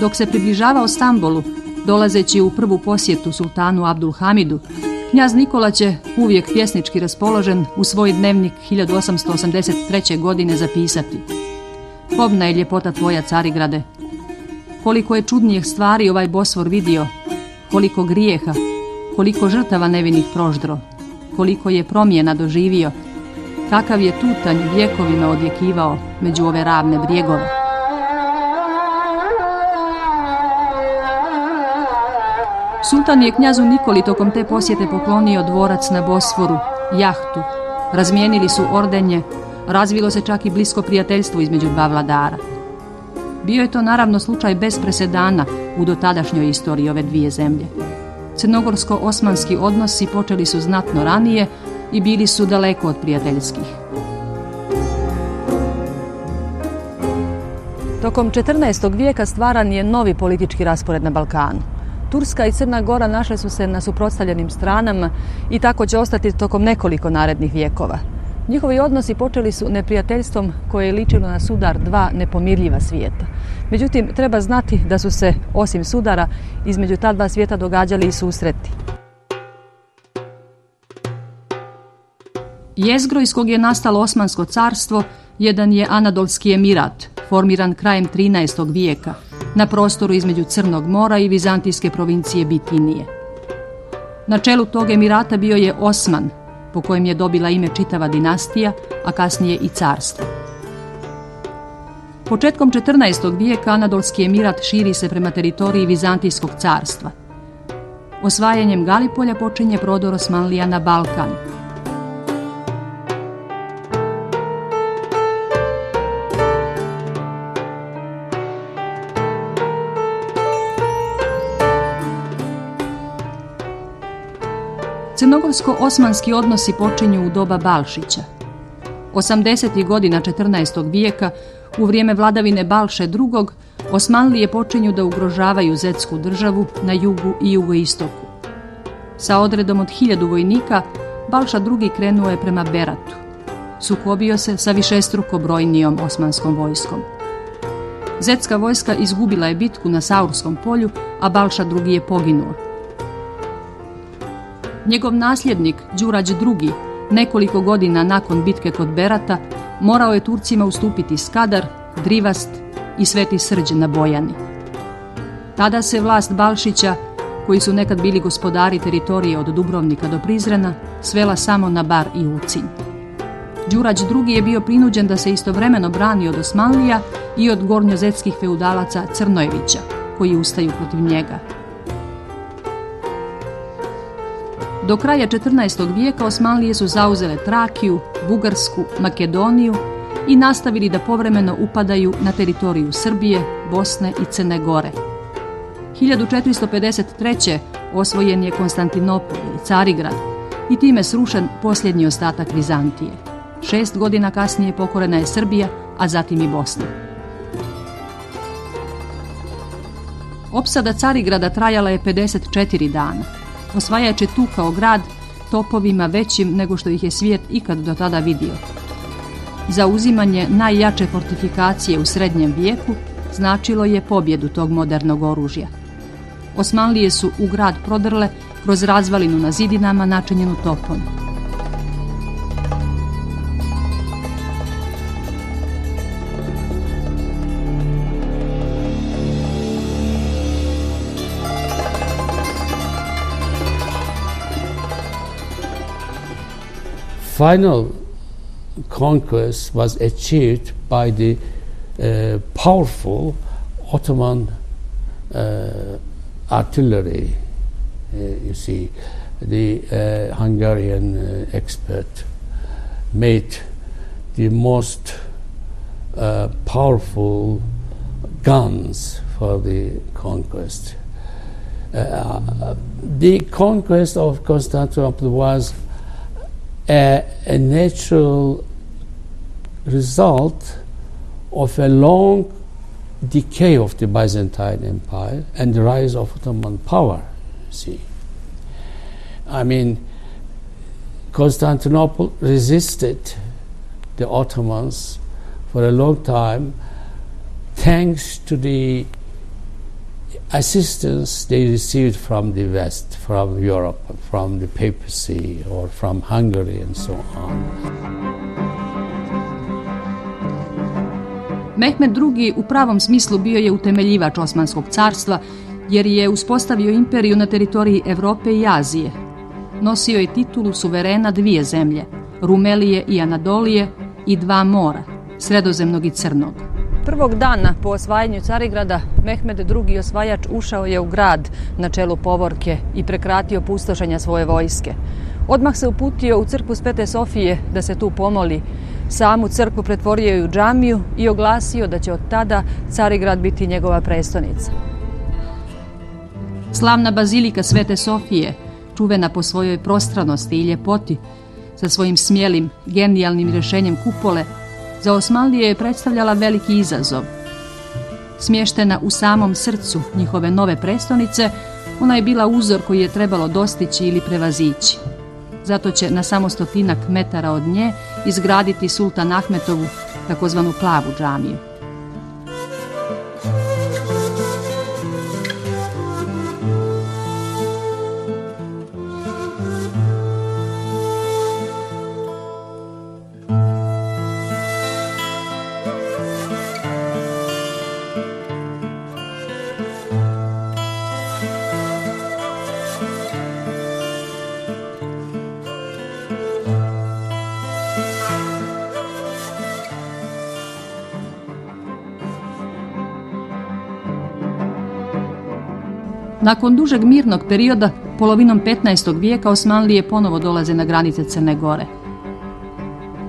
Dok se približavao Stambolu, dolazeći u prvu posjetu sultanu Abdulhamidu, knjaz Nikola će, uvijek pjesnički raspoložen, u svoj dnevnik 1883. godine zapisati: Kobna je ljepota tvoja, Carigrade, koliko je čudnijih stvari ovaj Bosfor vidio, koliko grijeha, koliko žrtava nevinih proždro, koliko je promjena doživio, kakav je tutanj vjekovima odjekivao među ove ravne brijegove. Sultan je knjazu Nikoli tokom te posjete poklonio dvorac na Bosforu, jahtu, razmijenili su ordenje, razvilo se čak i blisko prijateljstvo između dva vladara. Bio je to naravno slučaj bez presedana u dotadašnjoj istoriji ove dvije zemlje. Crnogorsko-osmanski odnosi počeli su znatno ranije i bili su daleko od prijateljskih. Tokom 14. vijeka stvaran je novi politički raspored na Balkanu. Turska i Crna Gora našle su se na suprotstavljenim stranama i tako će ostati tokom nekoliko narednih vijekova. Njihovi odnosi počeli su neprijateljstvom koje je ličilo na sudar dva nepomirljiva svijeta. Međutim, treba znati da su se, osim sudara, između ta dva svijeta događali i susreti. Jezgro iz kog je nastalo Osmansko carstvo jedan je Anadolski emirat, formiran krajem 13. vijeka, na prostoru između Crnog mora i vizantijske provincije Bitinije. Na čelu tog emirata bio je Osman, po kojem je dobila ime čitava dinastija, a kasnije i carstvo. Početkom 14. vijeka Anadolski emirat širi se prema teritoriji Vizantijskog carstva. Osvajanjem Galipolja počinje prodor Osmanlija na Balkan. Crnogorsko-osmanski odnosi počinju u doba Balšića. 80. godina 14. vijeka, u vrijeme vladavine Balše II, Osmanlije počinju da ugrožavaju Zetsku državu na jugu i jugoistoku. Sa odredom od 1000 vojnika, Balša II krenuo je prema Beratu. Sukobio se sa višestruko brojnijom osmanskom vojskom. Zetska vojska izgubila je bitku na Saurskom polju, a Balša II je poginuo. Njegov nasljednik, Đurađ II, nekoliko godina nakon bitke kod Berata, morao je Turcima ustupiti Skadar, Drivast i Sveti Srđ na Bojani. Tada se vlast Balšića, koji su nekad bili gospodari teritorije od Dubrovnika do Prizrena, svela samo na Bar i Ulcinj. Đurađ II je bio prinuđen da se istovremeno brani od Osmanlija i od gornjozetskih feudalaca Crnojevića, koji ustaju protiv njega. Do kraja 14. vijeka Osmanlije su zauzele Trakiju, Bugarsku, Makedoniju i nastavili da povremeno upadaju na teritoriju Srbije, Bosne i Crne Gore. 1453. osvojen je Konstantinopol ili Carigrad i time srušen posljednji ostatak Vizantije. 6 godina kasnije pokorena je Srbija, a zatim i Bosna. Opsada Carigrada trajala je 54 dana. Osvajač je tukao grad topovima većim nego što ih je svijet ikad do tada vidio. Zauzimanje najjače fortifikacije u srednjem vijeku značilo je pobjedu tog modernog oružja. Osmanlije su u grad prodrle kroz razvalinu na zidinama načinjenu topom. Final conquest was achieved by the powerful Ottoman artillery. You see, the Hungarian expert made the most powerful guns for the conquest. The conquest of Constantinople was a natural result of a long decay of the Byzantine Empire and the rise of Ottoman power. See, I mean, Constantinople resisted the Ottomans for a long time, thanks to the assistance they received from the West, from Europe, from the papacy or from Hungary and so on. Mehmed II. U pravom smislu bio je utemeljivač Osmanskog carstva, jer je uspostavio imperiju na teritoriji Europe i Azije. Nosio je titulu suverena dvije zemlje, Rumelije i Anadolije, i dva mora, Sredozemnog i Crnog. Prvog dana po osvajanju Carigrada, Mehmed II. Osvajač ušao je u grad na čelu povorke i prekratio pustošenja svoje vojske. Odmah se uputio u crkvu Svete Sofije da se tu pomoli. Samu crkvu pretvorio je u džamiju i oglasio da će od tada Carigrad biti njegova prestonica. Slavna bazilika Svete Sofije, čuvena po svojoj prostranosti i ljepoti, sa svojim smjelim, genijalnim rješenjem kupole, za Osmanlije je predstavljala veliki izazov. Smještena u samom srcu njihove nove prestonice, ona je bila uzor koji je trebalo dostići ili prevazići. Zato će na samo 100 metara od nje izgraditi sultan Ahmetovu, takozvanu plavu džamiju. Nakon dužeg mirnog perioda, polovinom 15. vijeka, Osmanlije ponovo dolaze na granice Crne Gore.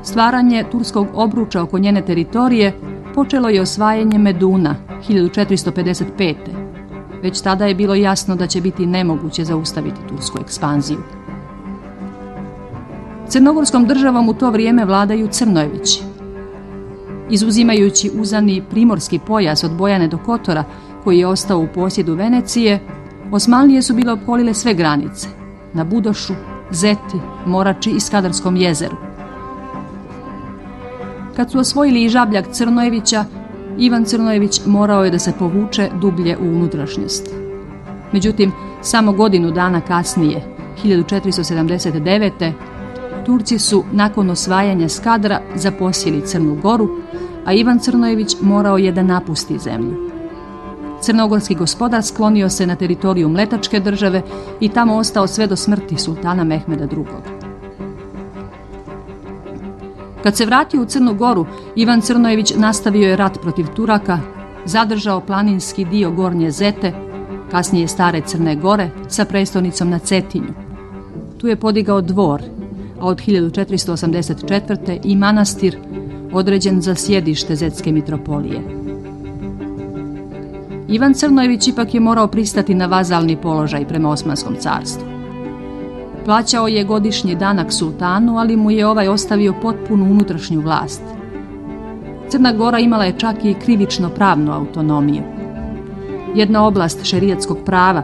Stvaranje turskog obruča oko njene teritorije počelo je osvajanjem Meduna 1455. Već tada je bilo jasno da će biti nemoguće zaustaviti tursku ekspanziju. Crnogorskom državom u to vrijeme vladaju Crnojevići. Izuzimajući uzani primorski pojas od Bojane do Kotora, koji je ostao u posjedu Venecije, Osmanlije su bile opkolile sve granice, na Budošu, Zeti, Morači i Skadarskom jezeru. Kad su osvojili i Žabljak Crnojevića, Ivan Crnojević morao je da se povuče dublje u unutrašnjost. Međutim, samo godinu dana kasnije, 1479. Turci su nakon osvajanja Skadra zaposjeli Crnu Goru, a Ivan Crnojević morao je da napusti zemlju. Crnogorski gospodar sklonio se na teritoriju Mletačke države i tamo ostao sve do smrti sultana Mehmeda II. Kad se vratio u Crnu Goru, Ivan Crnojević nastavio je rat protiv Turaka, zadržao planinski dio Gornje Zete, kasnije stare Crne Gore, sa prestolnicom na Cetinju. Tu je podigao dvor, a od 1484. i manastir određen za sjedište Zetske mitropolije. Ivan Crnojević ipak je morao pristati na vazalni položaj prema Osmanskom carstvu. Plaćao je godišnji danak sultanu, ali mu je ovaj ostavio potpunu unutrašnju vlast. Crna Gora imala je čak i krivično pravnu autonomiju. Jedna oblast šerijatskog prava,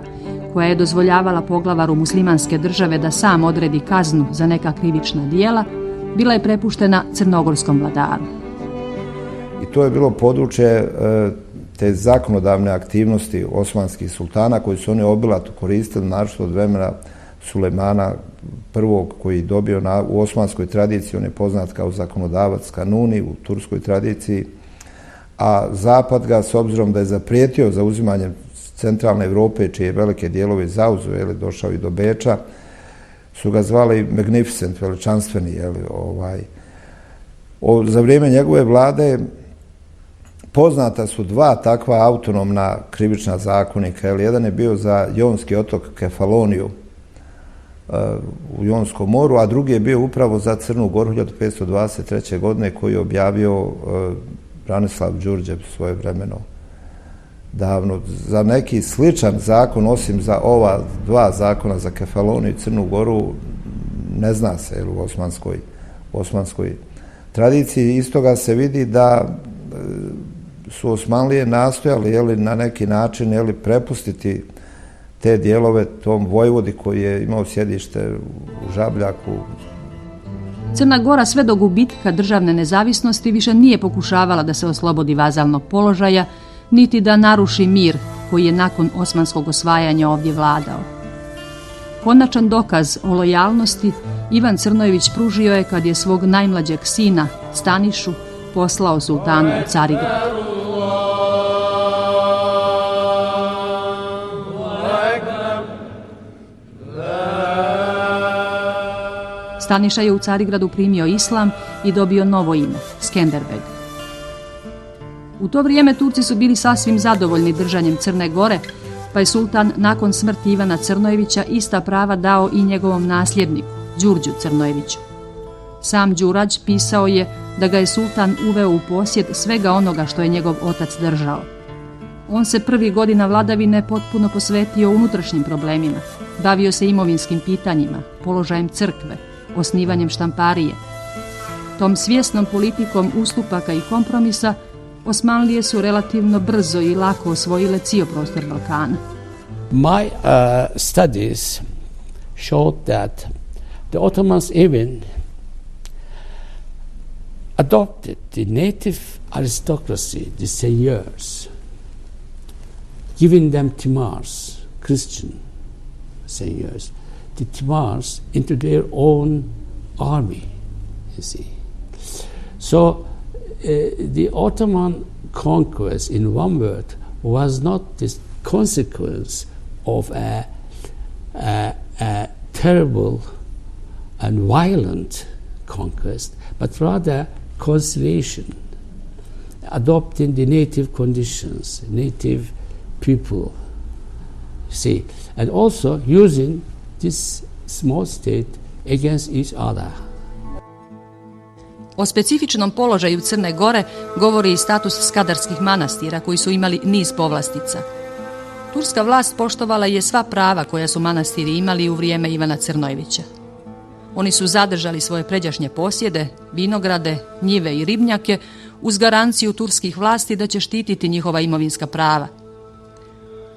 koja je dozvoljavala poglavaru muslimanske države da sam odredi kaznu za neka krivična djela, bila je prepuštena crnogorskom vladaru. I to je bilo područje te zakonodavne aktivnosti osmanskih sultana koji su oni obilato koristili, naročito od vremena Sulejmana I koji dobio u osmanskoj tradiciji, on je poznat kao zakonodavac Kanuni u turskoj tradiciji, a Zapad ga, s obzirom da je zaprijetio zauzimanjem centralne Europe, čije velike dijelove zauzeo, došao i do Beča, su ga zvali Magnificent, veličanstveni. Za vrijeme njegove vlade poznata su dva takva autonomna krivična zakonika. Jedan je bio za Jonski otok Kefaloniju u Jonskom moru, a drugi je bio upravo za Crnu Goru 1523. godine koji je objavio Branislav Đurđev svojevremeno. Davno. Za neki sličan zakon, osim za ova dva zakona za Kefaloniju i Crnu Goru, ne zna se u osmanskoj tradiciji. Iz toga se vidi da su Osmanlije nastojali na neki način prepustiti te dijelove tom vojvodi koji je imao sjedište u Žabljaku. Crna Gora sve do gubitka državne nezavisnosti više nije pokušavala da se oslobodi vazalnog položaja, niti da naruši mir koji je nakon osmanskog osvajanja ovdje vladao. Konačan dokaz o lojalnosti Ivan Crnojević pružio je kad je svog najmlađeg sina, Stanišu, poslao sultanu u Carigrad. Staniša je u Carigradu primio islam i dobio novo ime, Skenderbeg. U to vrijeme Turci su bili sasvim zadovoljni držanjem Crne Gore, pa je sultan nakon smrti Ivana Crnojevića ista prava dao i njegovom nasljedniku, Đurđu Crnojeviću. Sam Đurađ pisao je da ga je sultan uveo u posjed svega onoga što je njegov otac držao. On se prvih godina vladavine potpuno posvetio unutrašnjim problemima, bavio se imovinskim pitanjima, položajem crkve, osnivanjem štamparije. Tom svjesnom politikom ustupaka i kompromisa Osmanlije su relativno brzo i lako osvojile cijel prostor Balkana. My studies showed that the Ottomans even adopted the native aristocracy, the seigneurs, giving them timars, Christian seigneurs, the timars into their own army, you see. So the Ottoman conquest, in one word, was not the consequence of a terrible and violent conquest, but rather conciliation, adopting the native conditions, native people, see, and also using this small state against each other. O specifičnom položaju Crne Gore govori i status skadarskih manastira koji su imali niz povlastica. Turska vlast poštovala je sva prava koja su manastiri imali u vrijeme Ivana Crnojevića. Oni su zadržali svoje pređašnje posjede, vinograde, njive i ribnjake uz garanciju turskih vlasti da će štititi njihova imovinska prava.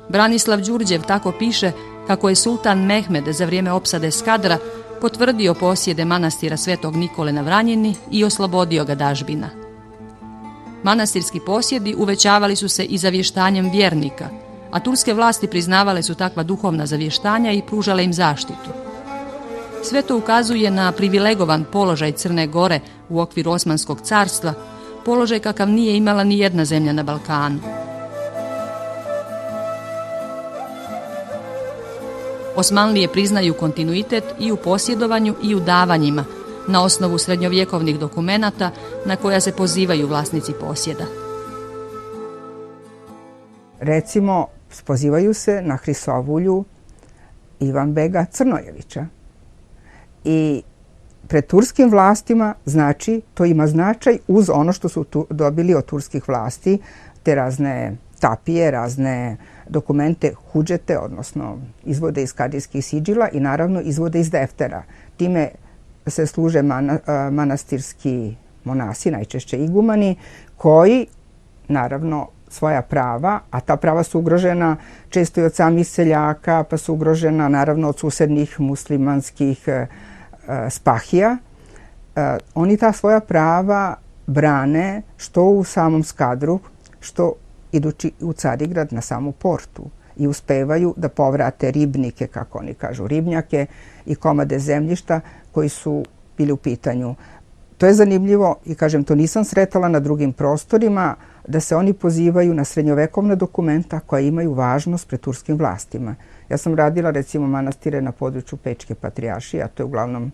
Branislav Đurđev tako piše kako je sultan Mehmed za vrijeme opsade Skadra potvrdio posjede manastira Svetog Nikole na Vranjini i oslobodio ga dažbina. Manastirski posjedi uvećavali su se i zavještanjem vjernika, a turske vlasti priznavale su takva duhovna zavještanja i pružale im zaštitu. Sve to ukazuje na privilegovan položaj Crne Gore u okviru Osmanskog carstva, položaj kakav nije imala ni jedna zemlja na Balkanu. Osmanlije priznaju kontinuitet i u posjedovanju i u davanjima, na osnovu srednjovjekovnih dokumenata na koja se pozivaju vlasnici posjeda. Recimo, pozivaju se na Hrisovulju Ivanbega Crnojevića. I pred turskim vlastima, znači, to ima značaj uz ono što su dobili od turskih vlasti, te razne tapije, razne dokumente, hudžete, odnosno izvode iz kadijskih sidžila i naravno izvode iz deftera. Time se služe manastirski monasi, najčešće igumani, koji naravno svoja prava, a ta prava su ugrožena često i od samih seljaka, pa su ugrožena naravno od susednih muslimanskih spahija. Oni ta svoja prava brane što u samom Skadru, što idući u Carigrad na samu portu i uspevaju da povrate ribnike, kako oni kažu, ribnjake i komade zemljišta koji su bili u pitanju. To je zanimljivo i kažem, to nisam sretala na drugim prostorima, da se oni pozivaju na srednjovekovna dokumenta koja imaju važnost pred turskim vlastima. Ja sam radila recimo manastire na području Pečke patrijaršije, a to je uglavnom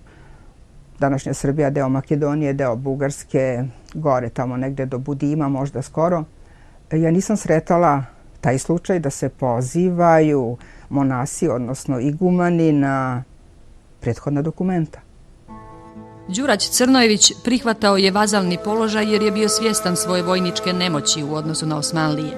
današnja Srbija, deo Makedonije, deo Bugarske, gore tamo negde do Budima, možda skoro. Ja nisam sretala taj slučaj da se pozivaju monasi, odnosno igumani, na prethodna dokumenta. Đurađ Crnojević prihvatao je vazalni položaj jer je bio svjestan svoje vojničke nemoći u odnosu na Osmanlije.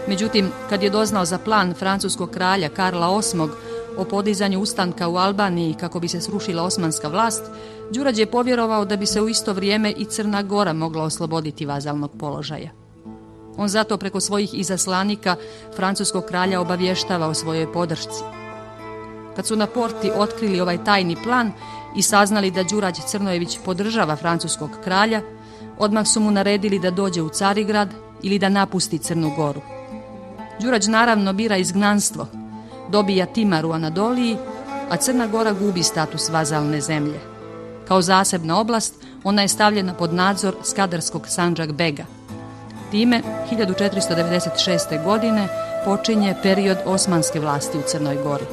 Međutim, kad je doznao za plan francuskog kralja Karla VIII o podizanju ustanka u Albaniji kako bi se srušila osmanska vlast, Đurađ je povjerovao da bi se u isto vrijeme i Crna Gora mogla osloboditi vazalnog položaja. On zato preko svojih izaslanika francuskog kralja obavještava o svojoj podršci. Kad su na porti otkrili ovaj tajni plan i saznali da Đurađ Crnojević podržava francuskog kralja, odmah su mu naredili da dođe u Carigrad ili da napusti Crnu Goru. Đurađ naravno bira izgnanstvo, dobija Timar u Anadoliji, a Crna Gora gubi status vazalne zemlje. Kao zasebna oblast, ona je stavljena pod nadzor Skadarskog Sandžak-bega. Time, 1496. godine, počinje period osmanske vlasti u Crnoj Gori.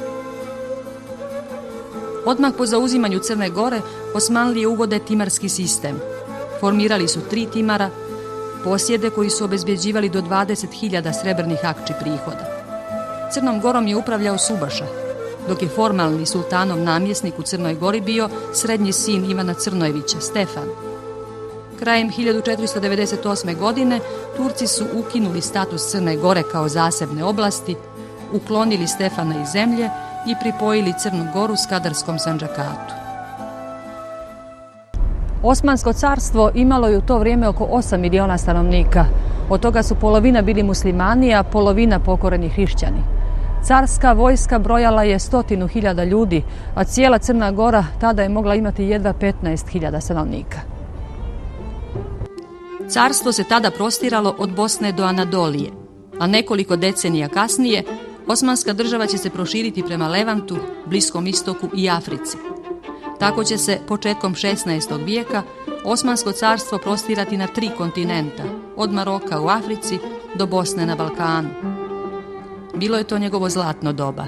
Odmah po zauzimanju Crne Gore, Osmanlije uvode timarski sistem. Formirali su 3 timara, posjede koji su obezbjeđivali do 20.000 srebrnih akči prihoda. Crnom Gorom je upravljao Subaša, dok je formalni sultanov namjesnik u Crnoj Gori bio srednji sin Ivana Crnojevića, Stefan. Krajem 1498. godine Turci su ukinuli status Crne Gore kao zasebne oblasti, uklonili Stefana iz zemlje i pripojili Crnu Goru Skadarskom Sandžakatu. Osmansko carstvo imalo je u to vrijeme oko 8 miliona stanovnika. Od toga su polovina bili muslimani, a polovina pokoreni hrišćani. Carska vojska brojala je 100.000 ljudi, a cijela Crna Gora tada je mogla imati jedva 15.000 stanovnika. Carstvo se tada prostiralo od Bosne do Anadolije, a nekoliko decenija kasnije Osmanska država će se proširiti prema Levantu, Bliskom istoku i Africi. Tako će se početkom 16. vijeka Osmansko carstvo prostirati na 3 kontinenta, od Maroka u Africi do Bosne na Balkanu. Bilo je to njegovo zlatno doba.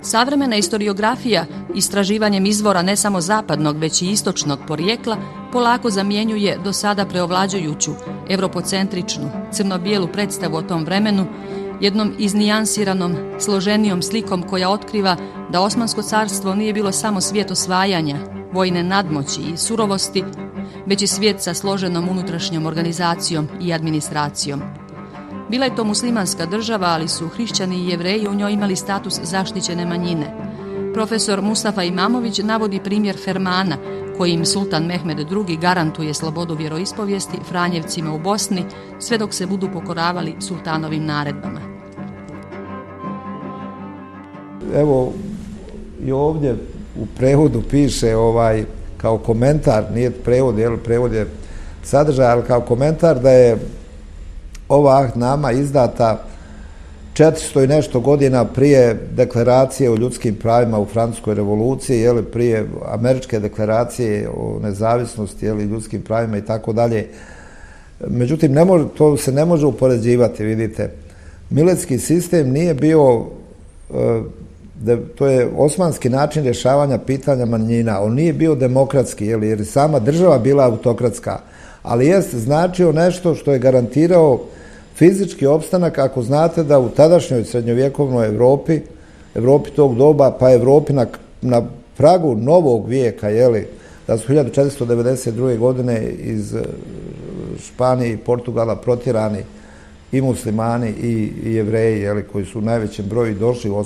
Savremena historiografija, istraživanjem izvora ne samo zapadnog, već i istočnog porijekla, polako zamjenjuje do sada preovlađujuću, europocentričnu, crno-bijelu predstavu o tom vremenu, jednom iznijansiranom, složenijom slikom koja otkriva da Osmansko carstvo nije bilo samo svijet osvajanja, vojne nadmoći i surovosti, već i svijet sa složenom unutrašnjom organizacijom i administracijom. Bila je to muslimanska država, ali su hrišćani i Jevreji u njoj imali status zaštićene manjine. Profesor Mustafa Imamović navodi primjer Fermana, kojim sultan Mehmed II garantuje slobodu vjeroispovijesti Franjevcima u Bosni, sve dok se budu pokoravali sultanovim naredbama. Evo, i ovdje u prevodu piše kao komentar, nije prevod, prevod je sadržaj, ali kao komentar da je ova ahtnama izdata 400 i nešto godina prije deklaracije o ljudskim pravima u Francuskoj revoluciji, prije američke deklaracije o nezavisnosti, ljudskim pravima i tako dalje. Međutim, to se ne može upoređivati, vidite. Miletski sistem nije bio, to je osmanski način rješavanja pitanja manjina, on nije bio demokratski, jer je sama država bila autokratska, ali jest značio nešto što je garantirao fizički opstanak. Ako znate da u tadašnjoj srednjovjekovnoj Evropi tog doba, pa Evropi na pragu novog vijeka, da su 1492. godine iz Španije i Portugala protjerani i muslimani i Jevreji, koji su u najvećem broju došli u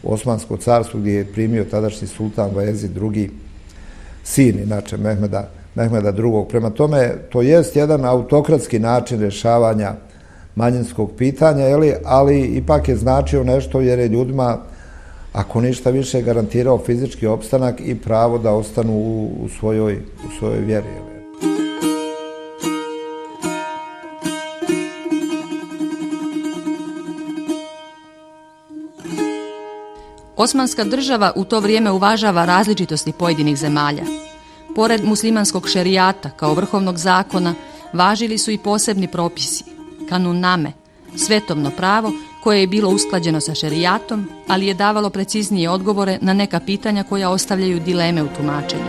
Osmansko carstvo, gdje je primio tadašnji sultan Vajezid II, sin, inače, Mehmeda II. Prema tome, to jest jedan autokratski način rješavanja manjinskog pitanja, ali ipak je značio nešto jer je ljudima, ako ništa više, garantirao fizički opstanak i pravo da ostanu u svojoj vjeri. Osmanska država u to vrijeme uvažava različitosti pojedinih zemalja. Pored muslimanskog šerijata kao vrhovnog zakona, važili su i posebni propisi, kanuname, svetovno pravo koje je bilo usklađeno sa šerijatom, ali je davalo preciznije odgovore na neka pitanja koja ostavljaju dileme u tumačenju.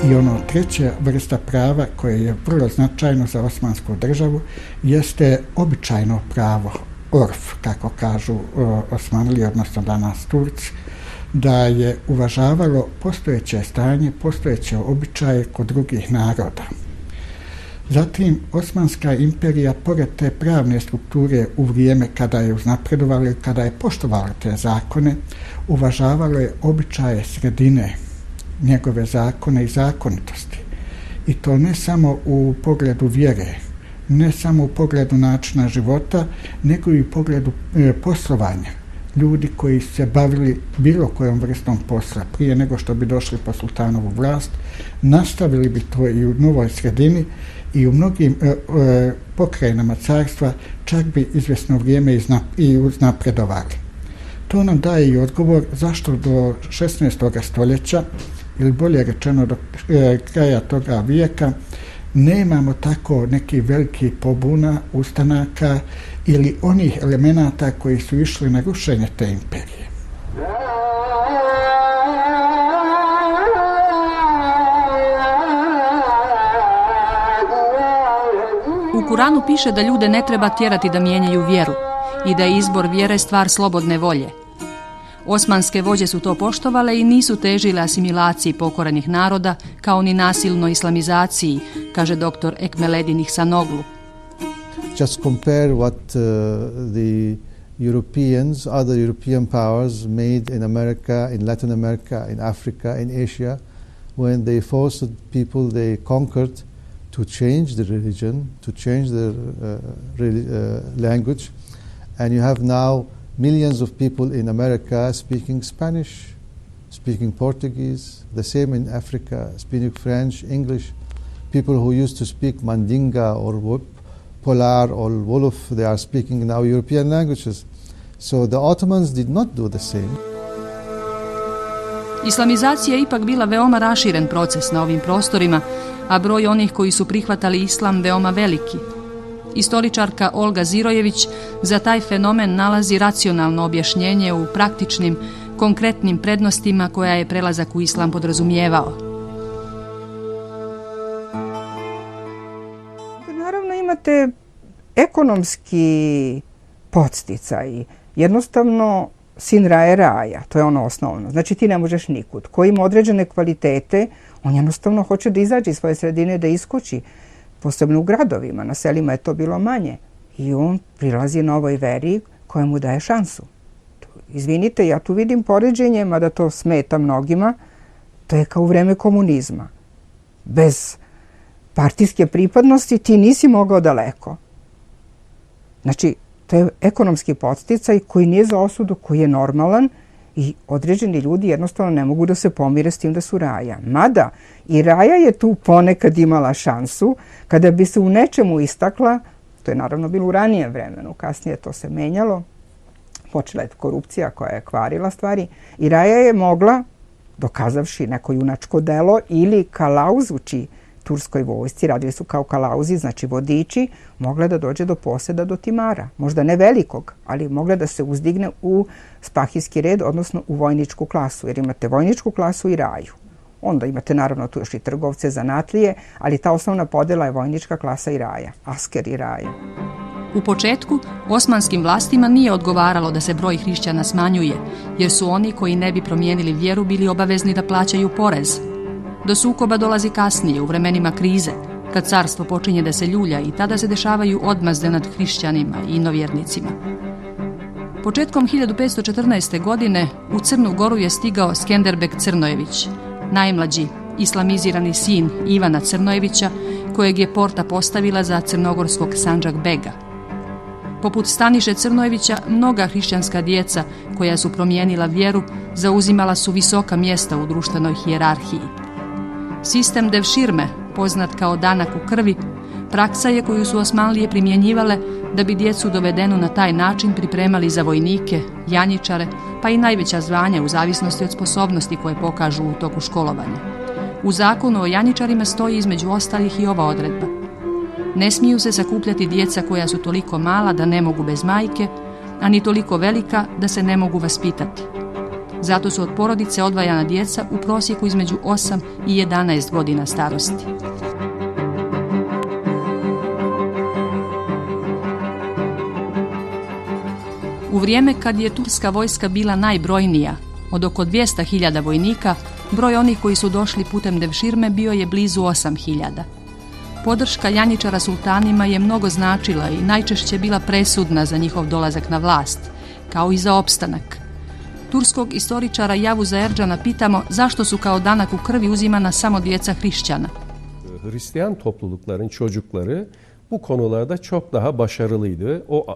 I ono treća vrsta prava koje je vrlo značajno za osmansku državu jeste običajno pravo, orf, kako kažu Osmanlije, odnosno danas Turci, da je uvažavalo postojeće stanje, postojeće običaje kod drugih naroda. Zatim, Osmanska imperija, pored te pravne strukture u vrijeme kada je uznapredovala i kada je poštovala te zakone, uvažavalo je običaje sredine, njegove zakone i zakonitosti. I to ne samo u pogledu vjere, ne samo u pogledu načina života, nego i u pogledu poslovanja. ljudi koji se bavili bilo kojom vrstom posla prije nego što bi došli po sultanovu vlast, nastavili bi to i u novoj sredini i u mnogim pokrajinama carstva, čak bi izvjesno vrijeme i uznapredovali. To nam daje i odgovor zašto do 16. stoljeća, ili bolje rečeno do kraja toga vijeka, nemamo tako neki veliki pobuna, ustanaka ili onih elemenata koji su išli na rušenje te imperije. U Kuranu piše da ljude ne treba tjerati da mijenjaju vjeru i da je izbor vjere stvar slobodne volje. Osmanske vođe su to poštovale i nisu težile asimilaciji pokorenih naroda kao ni nasilnoj islamizaciji, kaže dr. Ekmeledin Ihsanoglu. Just compare what the Europeans, other European powers made in America, in Latin America, in Africa, in Asia, when they forced people they conquered to change the religion, to change their language, and you have now millions of people in America speaking Spanish, speaking Portuguese, the same in Africa, speaking French, English. People who used to speak Mandinga or Polar or Wolof, they are speaking now European languages. So the Ottomans did not do the same. Islamizacija je ipak bila veoma raširen proces na ovim prostorima, a broj onih koji su prihvatali islam veoma veliki. Istoričarka Olga Zirojević za taj fenomen nalazi racionalno objašnjenje u praktičnim, konkretnim prednostima koja je prelazak u islam podrazumijevao. Naravno imate ekonomski podsticaj. Jednostavno sin raje raja, to je ono osnovno. Znači ti ne možeš nikud. Ko ima određene kvalitete, on jednostavno hoće da izađe iz svoje sredine, da iskoči. Posebno u gradovima, na selima je to bilo manje. I on prilazi novoj veri koja mu daje šansu. Izvinite, ja tu vidim poređenje, mada to smeta mnogima, to je kao u vreme komunizma. Bez partijske pripadnosti ti nisi mogao daleko. Znači, to je ekonomski podsticaj koji nije za osudu, koji je normalan i određeni ljudi jednostavno ne mogu da se pomire s tim da su raja. Mada i raja je tu ponekad imala šansu kada bi se u nečemu istakla, to je naravno bilo u ranijem vremenu, kasnije to se menjalo, počela je korupcija koja je kvarila stvari i raja je mogla, dokazavši neko junačko delo ili kalauzući turskoj vojsci, radili su kao kalauzi, znači vodiči, mogla da dođe do poseda, do timara. Možda ne velikog, ali mogla da se uzdigne u spahijski red, odnosno u vojničku klasu, jer imate vojničku klasu i raju. Onda imate naravno tu još i trgovce, zanatlije, ali ta osnovna podela je vojnička klasa i raja, asker i raja. U početku, osmanskim vlastima nije odgovaralo da se broj hrišćana smanjuje, jer su oni koji ne bi promijenili vjeru bili obavezni da plaćaju porez. Do sukoba dolazi kasnije, u vremenima krize, kad carstvo počinje da se ljulja i tada se dešavaju odmazde nad hrišćanima i inovjernicima. Početkom 1514. godine u Crnu Goru je stigao Skenderbeg Crnojević, najmlađi islamizirani sin Ivana Crnojevića, kojeg je Porta postavila za crnogorskog Sandžak Bega. Poput Staniše Crnojevića, mnoga hrišćanska djeca koja su promijenila vjeru zauzimala su visoka mjesta u društvenoj hijerarhiji. Sistem devširme, poznat kao danak u krvi, praksa je koju su Osmanlije primjenjivale da bi djecu dovedenu na taj način pripremali za vojnike, janjičare, pa i najveća zvanja u zavisnosti od sposobnosti koje pokažu u toku školovanja. U zakonu o janjičarima stoji između ostalih i ova odredba. Ne smiju se sakupljati djeca koja su toliko mala da ne mogu bez majke, a ni toliko velika da se ne mogu vaspitati. Zato su od porodice odvajana djeca u prosjeku između 8 i 11 godina starosti. U vrijeme kad je turska vojska bila najbrojnija, od oko 200.000 vojnika, broj onih koji su došli putem devširme bio je blizu 8.000. Podrška janjičara sultanima je mnogo značila i najčešće bila presudna za njihov dolazak na vlast, kao i za opstanak. Turskog istoričara Yavuza Ercan'a pitamo zašto su kao danak u krvi uzimana samo djeca hrišćana. Hristiyan toplulukların çocukları bu konularda çok daha başarılıydı. O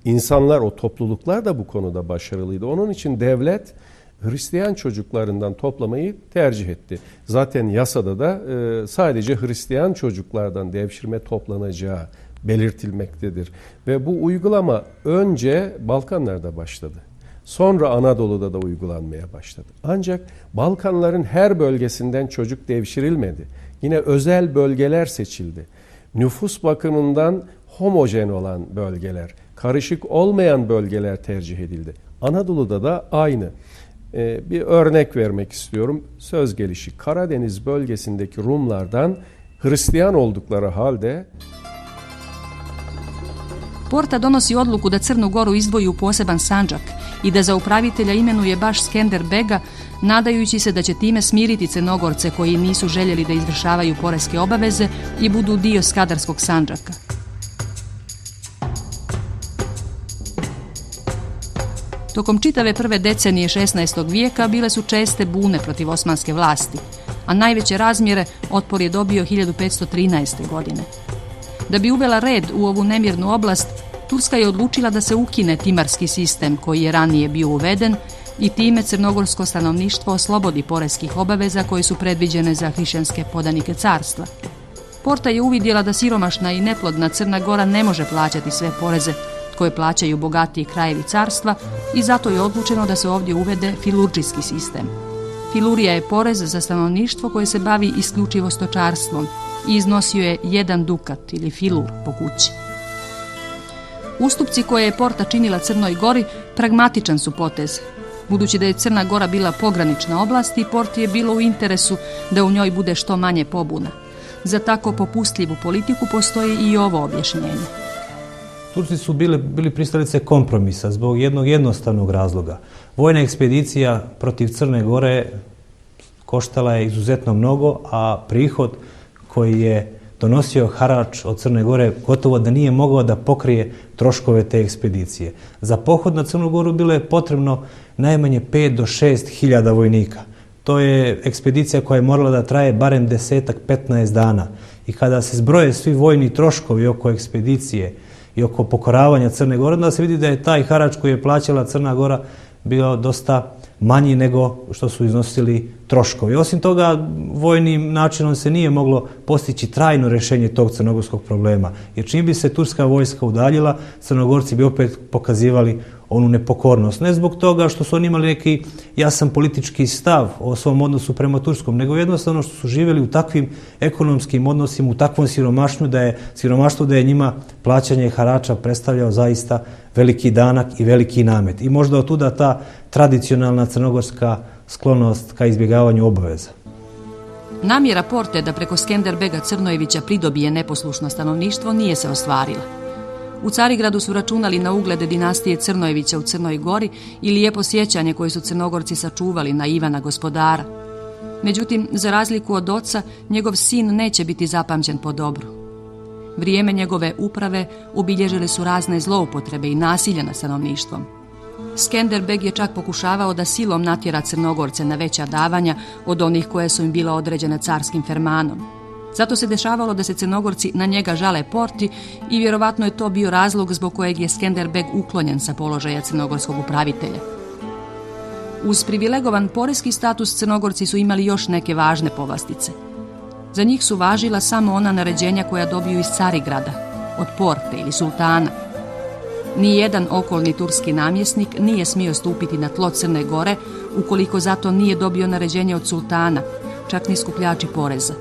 insanlar, o topluluklar da bu konuda başarılıydı. Onun için devlet Hristiyan çocuklarından toplamayı tercih etti. Zaten yasada da sadece Hristiyan çocuklardan devşirme toplanacağı belirtilmektedir. Ve bu uygulama önce Balkanlarda başladı. Sonra Anadolu'da da uygulanmaya başladı. Ancak Balkanların her bölgesinden çocuk devşirilmedi. Yine özel bölgeler seçildi. Nüfus bakımından homojen olan bölgeler, karışık olmayan bölgeler tercih edildi. Anadolu'da da aynı. Bir örnek vermek istiyorum. Söz gelişi Karadeniz bölgesindeki Rumlardan Hristijan oldukları halde Porta donosi odluku da Crnu Goru izdvoji u poseban sandžak i da za upravitelja imenuje baš Skenderbega, nadajući se da će time smiriti Crnogorce koji nisu željeli da izvršavaju poreske obaveze i budu dio Skadarskog sandžaka. Tokom čitave prve decenije 16. vijeka bile su česte bune protiv osmanske vlasti, a najveće razmjere otpor je dobio 1513. godine. Da bi uvela red u ovu nemirnu oblast, Turska je odlučila da se ukine timarski sistem koji je ranije bio uveden i time crnogorsko stanovništvo oslobodi poreskih obaveza koje su predviđene za hrišćanske podanike carstva. Porta je uvidjela da siromašna i neplodna Crna Gora ne može plaćati sve poreze koje plaćaju bogatiji krajevi carstva i zato je odlučeno da se ovdje uvede filurdžijski sistem. Filurija je porez za stanovništvo koje se bavi isključivo stočarstvom i iznosio je 1 dukat ili filur po kući. Ustupci koje je Porta činila Crnoj Gori pragmatičan su potez. Budući da je Crna Gora bila pogranična oblast i Porti je bilo u interesu da u njoj bude što manje pobuna. Za tako popustljivu politiku postoji i ovo objašnjenje. Turci su bili pristalice kompromisa zbog jednog jednostavnog razloga. Vojna ekspedicija protiv Crne Gore koštala je izuzetno mnogo, a prihod koji je donosio harač od Crne Gore gotovo da nije mogao da pokrije troškove te ekspedicije. Za pohod na Crnu Goru bilo je potrebno najmanje 5 do 6 hiljada vojnika. To je ekspedicija koja je morala da traje barem 10-15 dana. I kada se zbroje svi vojni troškovi oko ekspedicije i oko pokoravanja Crne Gore, onda se vidi da je taj harač koji je plaćala Crna Gora bio dosta manji nego što su iznosili troškovi. Osim toga, vojnim načinom se nije moglo postići trajno rješenje tog crnogorskog problema. Jer čim bi se turska vojska udaljila, Crnogorci bi opet pokazivali onu nepokornost. Ne zbog toga što su oni imali neki jasan politički stav o svom odnosu prema Turskom, nego jednostavno što su živjeli u takvim ekonomskim odnosima, u takvom siromaštvu da je njima plaćanje harača predstavljao zaista veliki danak i veliki namet. I možda otuda ta tradicionalna crnogorska sklonost ka izbjegavanju obaveza. Namjera Porte da preko Skenderbega Crnojevića pridobije neposlušno stanovništvo nije se ostvarila. U Carigradu su računali na uglede dinastije Crnojevića u Crnoj Gori i lijepo sjećanje koje su Crnogorci sačuvali na Ivana Gospodara. Međutim, za razliku od oca, njegov sin neće biti zapamćen po dobru. Vrijeme njegove uprave obilježile su razne zloupotrebe i nasilja nad stanovništvom. Skenderbeg je čak pokušavao da silom natjera Crnogorce na veća davanja od onih koje su im bila određena carskim fermanom. Zato se dešavalo da se Crnogorci na njega žale Porti i vjerovatno je to bio razlog zbog kojeg je Skenderbeg uklonjen sa položaja crnogorskog upravitelja. Uz privilegovan poreski status Crnogorci su imali još neke važne povlastice. Za njih su važila samo ona naređenja koja dobiju iz Carigrada, od Porte ili sultana. Nijedan okolni turski namjesnik nije smio stupiti na tlo Crne Gore ukoliko zato nije dobio naređenje od sultana, čak ni skupljači poreza.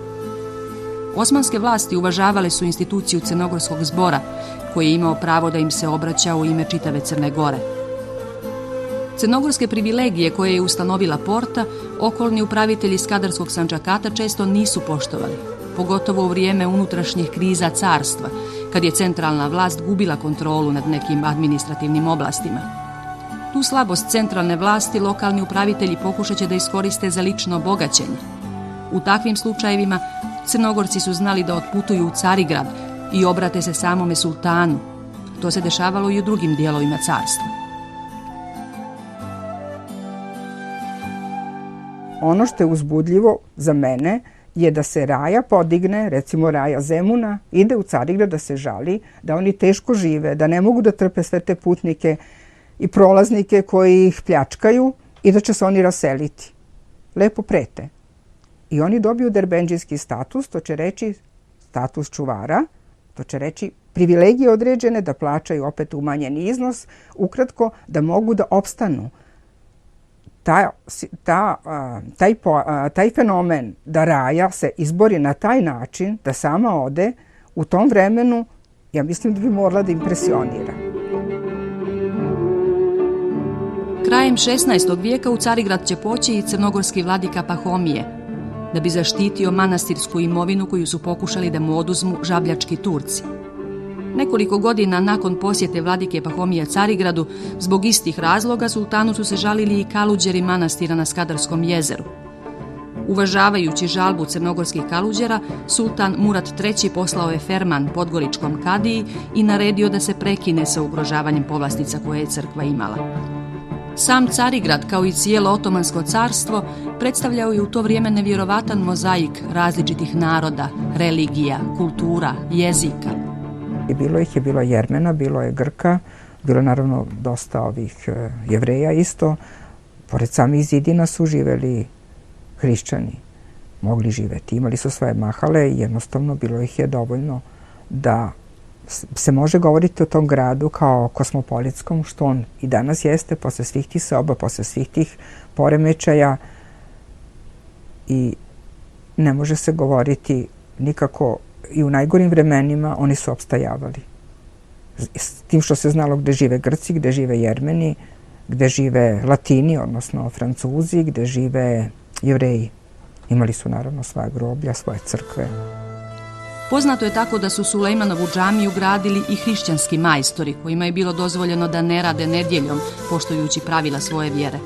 Osmanske vlasti uvažavale su instituciju Crnogorskog zbora, koji je imao pravo da im se obraća u ime čitave Crne Gore. Crnogorske privilegije koje je ustanovila Porta, okolni upravitelji Skadarskog sandžakata često nisu poštovali, pogotovo u vrijeme unutrašnjih kriza carstva, kad je centralna vlast gubila kontrolu nad nekim administrativnim oblastima. Tu slabost centralne vlasti lokalni upravitelji pokušat će da iskoriste za lično bogaćenje. U takvim slučajevima Crnogorci su znali da otputuju u Carigrad i obrate se samome sultanu. To se dešavalo i u drugim dijelovima carstva. Ono što je uzbudljivo za mene je da se Raja podigne, recimo Raja Zemuna, ide u Carigrad da se žali da oni teško žive, da ne mogu da trpe sve te putnike i prolaznike koji ih pljačkaju i da će se oni raseliti. Lepo prete. I oni dobiju derbendžijski status, to će reći status čuvara, to će reći privilegije određene da plaćaju opet umanjeni iznos, ukratko da mogu da opstanu. Taj fenomen da Raja se izbori na taj način, da sama ode, u tom vremenu, ja mislim da bi morala da impresionira. Krajem 16. vijeka u Carigrad će poći i crnogorski vladika Pahomije, da bi zaštitio manastirsku imovinu koju su pokušali da mu oduzmu žabljački Turci. Nekoliko godina nakon posjete vladike Pahomija Carigradu, zbog istih razloga sultanu su se žalili i kaluđeri manastira na Skadarskom jezeru. Uvažavajući žalbu crnogorskih kaluđera, sultan Murat III poslao je ferman podgoričkom kadiji i naredio da se prekine sa ugrožavanjem povlastica koje je crkva imala. Sam Carigrad, kao i cijelo Otomansko carstvo, predstavljao je u to vrijeme nevjerovatan mozaik različitih naroda, religija, kultura, jezika. Bilo ih je, bilo Jermena, bilo je Grka, bilo je naravno dosta ovih Jevreja isto. Pored samih zidina su živeli hrišćani, mogli živeti. Imali su svoje mahale i jednostavno bilo ih je dovoljno da se može govoriti o tom gradu kao kosmopolitskom, što on i danas jeste, posle svih tih soba, posle svih tih poremećaja, i ne može se govoriti nikako. I u najgorim vremenima oni su opstajavali. S tim što se znalo gde žive Grci, gde žive Jermeni, gde žive Latini, odnosno Francuzi, gde žive Jevreji. Imali su naravno svoja groblja, svoje crkve. Poznato je tako da su Sulejmanovu džamiju gradili i hrišćanski majstori, kojima je bilo dozvoljeno da ne rade nedjeljom, poštujući pravila svoje vjere.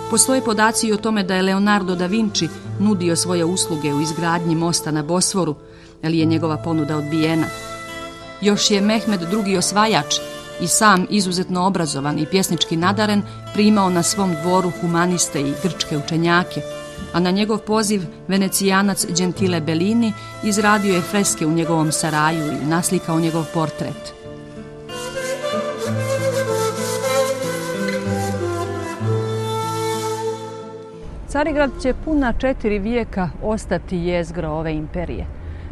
Postoje podaci i o tome da je Leonardo da Vinci nudio svoje usluge u izgradnji mosta na Bosforu, ali je njegova ponuda odbijena. Još je Mehmed II. Osvajač, i sam izuzetno obrazovan i pjesnički nadaren, primao na svom dvoru humaniste i grčke učenjake, a na njegov poziv Venecijanac Gentile Bellini izradio je freske u njegovom saraju i naslikao njegov portret. Carigrad će puna 4 vijeka ostati jezgro ove imperije.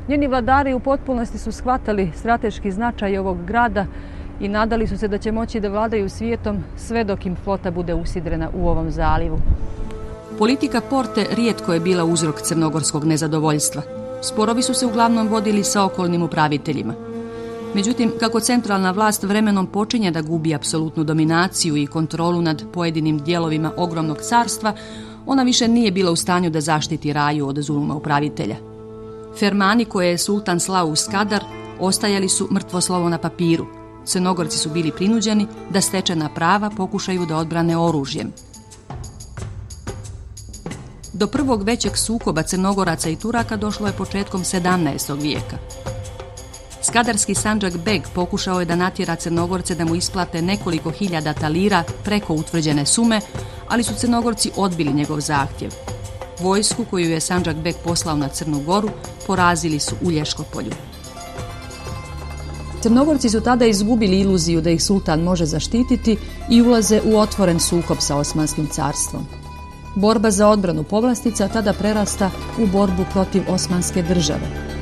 Njeni vladari u potpunosti su shvatali strateški značaj ovog grada i nadali su se da će moći da vladaju svijetom sve dok im flota bude usidrena u ovom zalivu. Politika Porte rijetko je bila uzrok crnogorskog nezadovoljstva. Sporovi su se uglavnom vodili sa okolnim upraviteljima. Međutim, kako centralna vlast vremenom počinje da gubi apsolutnu dominaciju i kontrolu nad pojedinim dijelovima ogromnog carstva, ona više nije bila u stanju da zaštiti Raju od zuluma upravitelja. Fermani koje je sultan slao u Skadar ostajali su mrtvo slovo na papiru. Crnogorci su bili prinuđeni da stečena prava pokušaju da odbrane oružjem. Do prvog većeg sukoba Crnogoraca i Turaka došlo je početkom 17. vijeka. Skadarski Sandžak Beg pokušao je da natjera Crnogorce da mu isplate nekoliko hiljada talira preko utvrđene sume, ali su Crnogorci odbili njegov zahtjev. Vojsku koju je Sandžak Beg poslao na Crnu Goru porazili su u Lješkopolju. Crnogorci su tada izgubili iluziju da ih sultan može zaštititi i ulaze u otvoren sukob sa Osmanskim carstvom. Borba za odbranu povlastica tada prerasta u borbu protiv Osmanske države.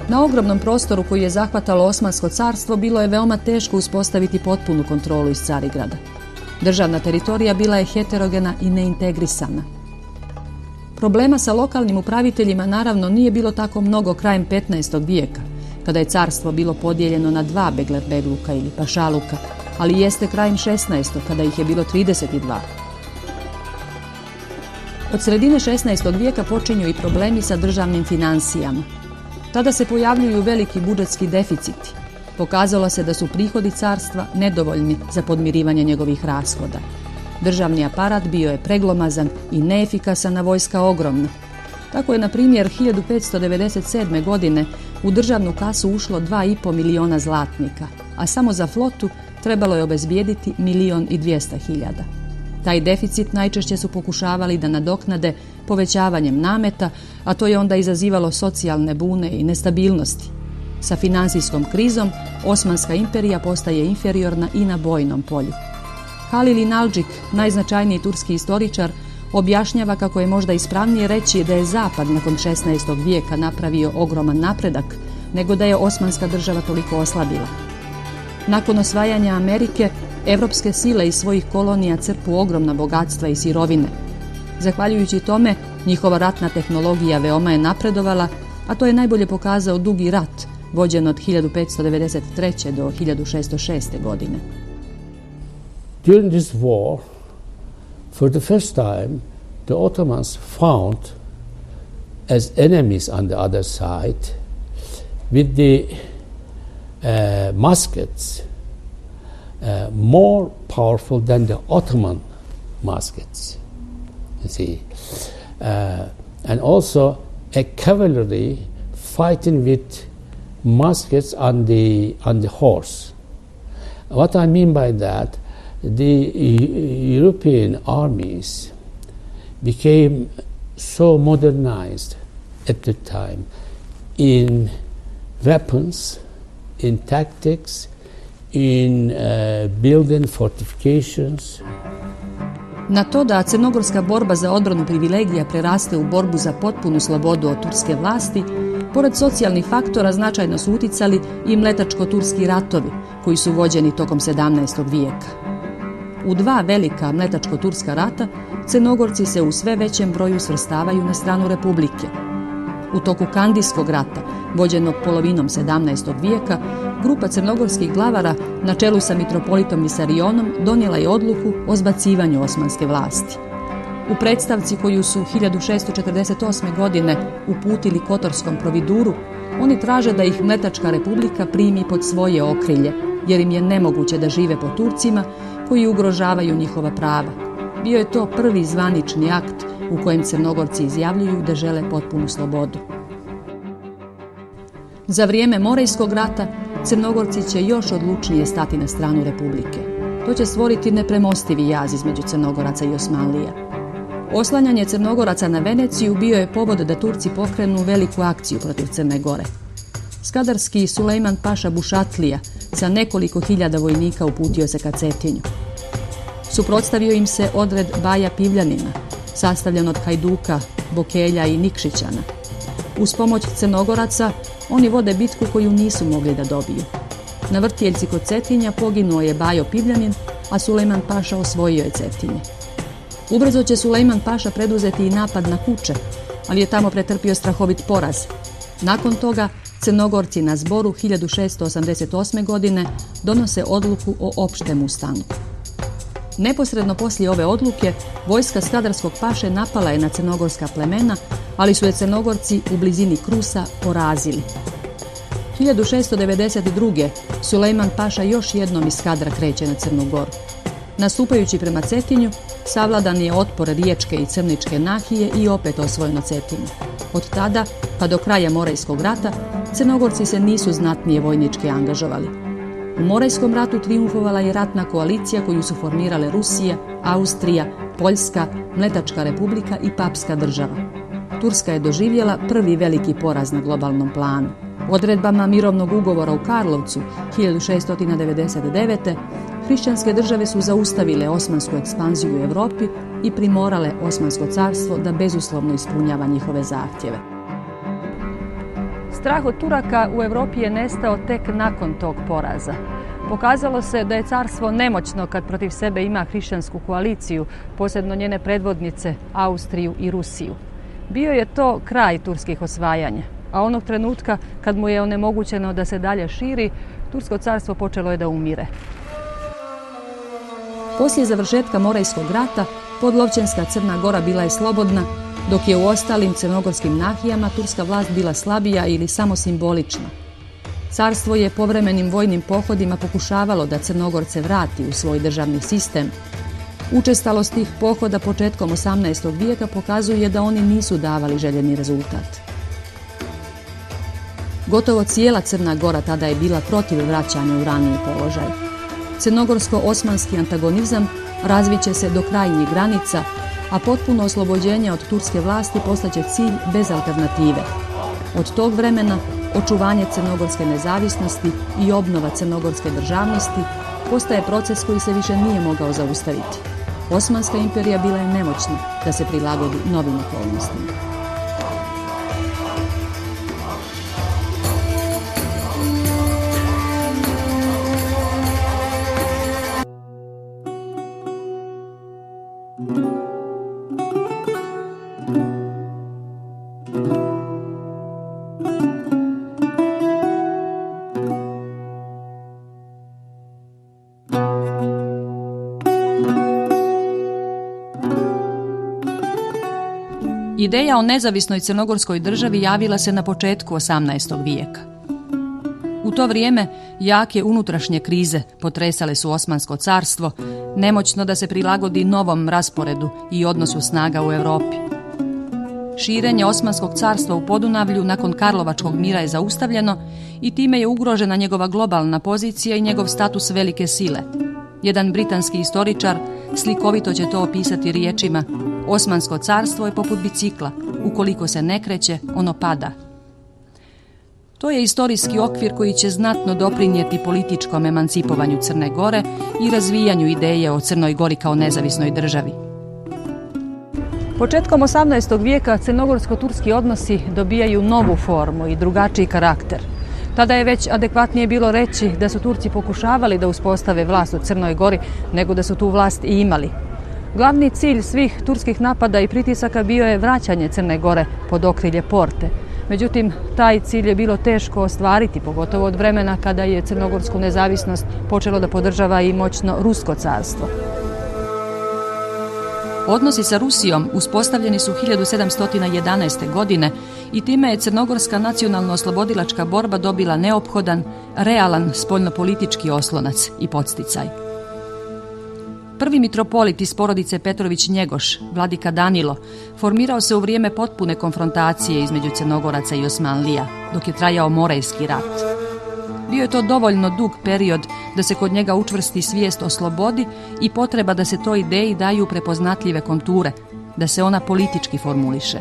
Na ogromnom prostoru koji je zahvatalo Osmansko carstvo bilo je veoma teško uspostaviti potpunu kontrolu iz Carigrada. Državna teritorija bila je heterogena i neintegrisana. Problema sa lokalnim upraviteljima naravno nije bilo tako mnogo krajem 15. vijeka, kada je carstvo bilo podijeljeno na 2 beglerbegluka ili pašaluka, ali jeste krajem 16. kada ih je bilo 32. Od sredine 16. vijeka počinju i problemi sa državnim financijama. Tada se pojavljuju veliki budžetski deficiti. Pokazalo se da su prihodi carstva nedovoljni za podmirivanje njegovih rashoda. Državni aparat bio je preglomazan i neefikasan, a vojska ogromna. Tako je, na primjer, 1597. godine u državnu kasu ušlo 2,5 miliona zlatnika, a samo za flotu trebalo je obezbijediti 1,2 miliona. Taj deficit najčešće su pokušavali da nadoknade povećavanjem nameta, a to je onda izazivalo socijalne bune i nestabilnosti. Sa finansijskom krizom Osmanska imperija postaje inferiorna i na bojnom polju. Halil Inalcik, najznačajniji turski istoričar, objašnjava kako je možda ispravnije reći da je Zapad nakon 16. vijeka napravio ogroman napredak, nego da je Osmanska država toliko oslabila. Nakon osvajanja Amerike, evropske sile iz svojih kolonija crpu ogromna bogatstva i sirovine. Zahvaljujući tome, njihova ratna tehnologija veoma je napredovala, a to je najbolje pokazao Dugi rat, vođen od 1593. do 1606. godine. During this war, for the first time, the Ottomans found as enemies on the other side with the muskets more powerful than the Ottoman muskets, you see. And also a cavalry fighting with muskets on the horse. What I mean by that, the European armies became so modernized at the time in weapons, in tactics, in building fortifications. Na to da crnogorska borba za odbranu privilegija preraste u borbu za potpunu slobodu od turske vlasti, pored socijalnih faktora značajno su uticali i mletačko-turski ratovi, koji su vođeni tokom 17. vijeka. U dva velika mletačko-turska rata, Crnogorci se u sve većem broju svrstavaju na stranu Republike. U toku Kandijskog rata, vođenog polovinom 17. vijeka, grupa crnogorskih glavara na čelu sa mitropolitom Visarionom donijela je odluku o zbacivanju osmanske vlasti. U predstavci koju su 1648. godine uputili kotorskom providuru, oni traže da ih Mletačka republika primi pod svoje okrilje, jer im je nemoguće da žive pod Turcima koji ugrožavaju njihova prava. Bio je to prvi zvanični akt u kojem Crnogorci izjavljuju da žele potpunu slobodu. Za vrijeme Morejskog rata Crnogorci će još odlučnije stati na stranu Republike. To će stvoriti nepremostivi jaz između Crnogoraca i Osmanlija. Oslanjanje Crnogoraca na Veneciju bio je povod da Turci pokrenu veliku akciju protiv Crne Gore. Skadarski Sulejman Paša Bušatlija sa nekoliko hiljada vojnika uputio se ka Cetinju. Suprotstavio im se odred Baja Pivljanina, sastavljen od Hajduka, Bokelja i Nikšićana. Uz pomoć Crnogoraca oni vode bitku koju nisu mogli da dobiju. Na Vrtijeljci kod Cetinja poginuo je Bajo Pivljanin, a Sulejman Paša osvojio je Cetinje. Ubrzo će Sulejman Paša preduzeti i napad na Kuče, ali je tamo pretrpio strahovit poraz. Nakon toga Crnogorci na zboru 1688. godine donose odluku o opštem ustanku. Neposredno poslije ove odluke, vojska Skadarskog paše napala je na crnogorska plemena, ali su je Crnogorci u blizini Krusa porazili. 1692. Sulejman Paša još jednom iz Skadra kreće na Crnu Goru. Nastupajući prema Cetinju, savladan je otpor Riječke i Crničke nahije i opet osvojeno Cetinje. Od tada, pa do kraja Morejskog rata, Crnogorci se nisu znatnije vojnički angažovali. U Morejskom ratu trijumfovala je ratna koalicija koju su formirale Rusija, Austrija, Poljska, Mletačka republika i Papska država. Turska je doživjela prvi veliki poraz na globalnom planu. Odredbama mirovnog ugovora u Karlovcu 1699. hrišćanske države su zaustavile osmansku ekspanziju u Europi i primorale Osmansko carstvo da bezuslovno ispunjava njihove zahtjeve. Strah od Turaka u Europi je nestao tek nakon tog poraza. Pokazalo se da je carstvo nemoćno kad protiv sebe ima hrišćansku koaliciju, posebno njene predvodnice Austriju i Rusiju. Bio je to kraj turskih osvajanja, a onog trenutka kad mu je onemogućeno da se dalje širi, Tursko carstvo počelo je da umire. Poslije završetka Morejskog rata, podlovćenska Crna Gora bila je slobodna, dok je u ostalim crnogorskim nahijama turska vlast bila slabija ili samo simbolična. Carstvo je povremenim vojnim pohodima pokušavalo da Crnogorce vrati u svoj državni sistem. Učestalost tih pohoda početkom 18. vijeka pokazuje da oni nisu davali željeni rezultat. Gotovo cijela Crna Gora tada je bila protiv vraćanja u raniji položaj. crnogorsko-osmanski antagonizam razviće se do krajnjih granica, a potpuno oslobođenje od turske vlasti postaće cilj bez alternative. Od tog vremena očuvanje crnogorske nezavisnosti i obnova crnogorske državnosti postaje proces koji se više nije mogao zaustaviti. Osmanska imperija bila je nemoćna da se prilagodi novim okolnostima. Ideja o nezavisnoj crnogorskoj državi javila se na početku 18. vijeka. U to vrijeme jake unutrašnje krize potresale su Osmansko carstvo, nemoćno da se prilagodi novom rasporedu i odnosu snaga u Europi. Širenje Osmanskog carstva u Podunavlju nakon Karlovačkog mira je zaustavljeno i time je ugrožena njegova globalna pozicija i njegov status velike sile. Jedan britanski istoričar slikovito će to opisati riječima: Osmansko carstvo je poput bicikla, ukoliko se ne kreće, ono pada. To je istorijski okvir koji će znatno doprinijeti političkom emancipovanju Crne Gore i razvijanju ideje o Crnoj Gori kao nezavisnoj državi. Početkom 18. vijeka crnogorsko-turski odnosi dobijaju novu formu i drugačiji karakter. Tada je već adekvatnije bilo reći da su Turci pokušavali da uspostave vlast u Crnoj Gori, nego da su tu vlast i imali. Glavni cilj svih turskih napada i pritisaka bio je vraćanje Crne Gore pod okrilje Porte. Međutim, taj cilj je bilo teško ostvariti, pogotovo od vremena kada je crnogorsku nezavisnost počelo da podržava i moćno Rusko carstvo. Odnosi sa Rusijom uspostavljeni su 1711. godine i time je crnogorska nacionalno-oslobodilačka borba dobila neophodan, realan spoljnopolitički oslonac i podsticaj. Prvi mitropolit iz porodice Petrović-Njegoš, vladika Danilo, formirao se u vrijeme potpune konfrontacije između Crnogoraca i Osmanlija, dok je trajao Morejski rat. Bio je to dovoljno dug period da se kod njega učvrsti svijest o slobodi i potreba da se toj ideji daju prepoznatljive konture, da se ona politički formuliše.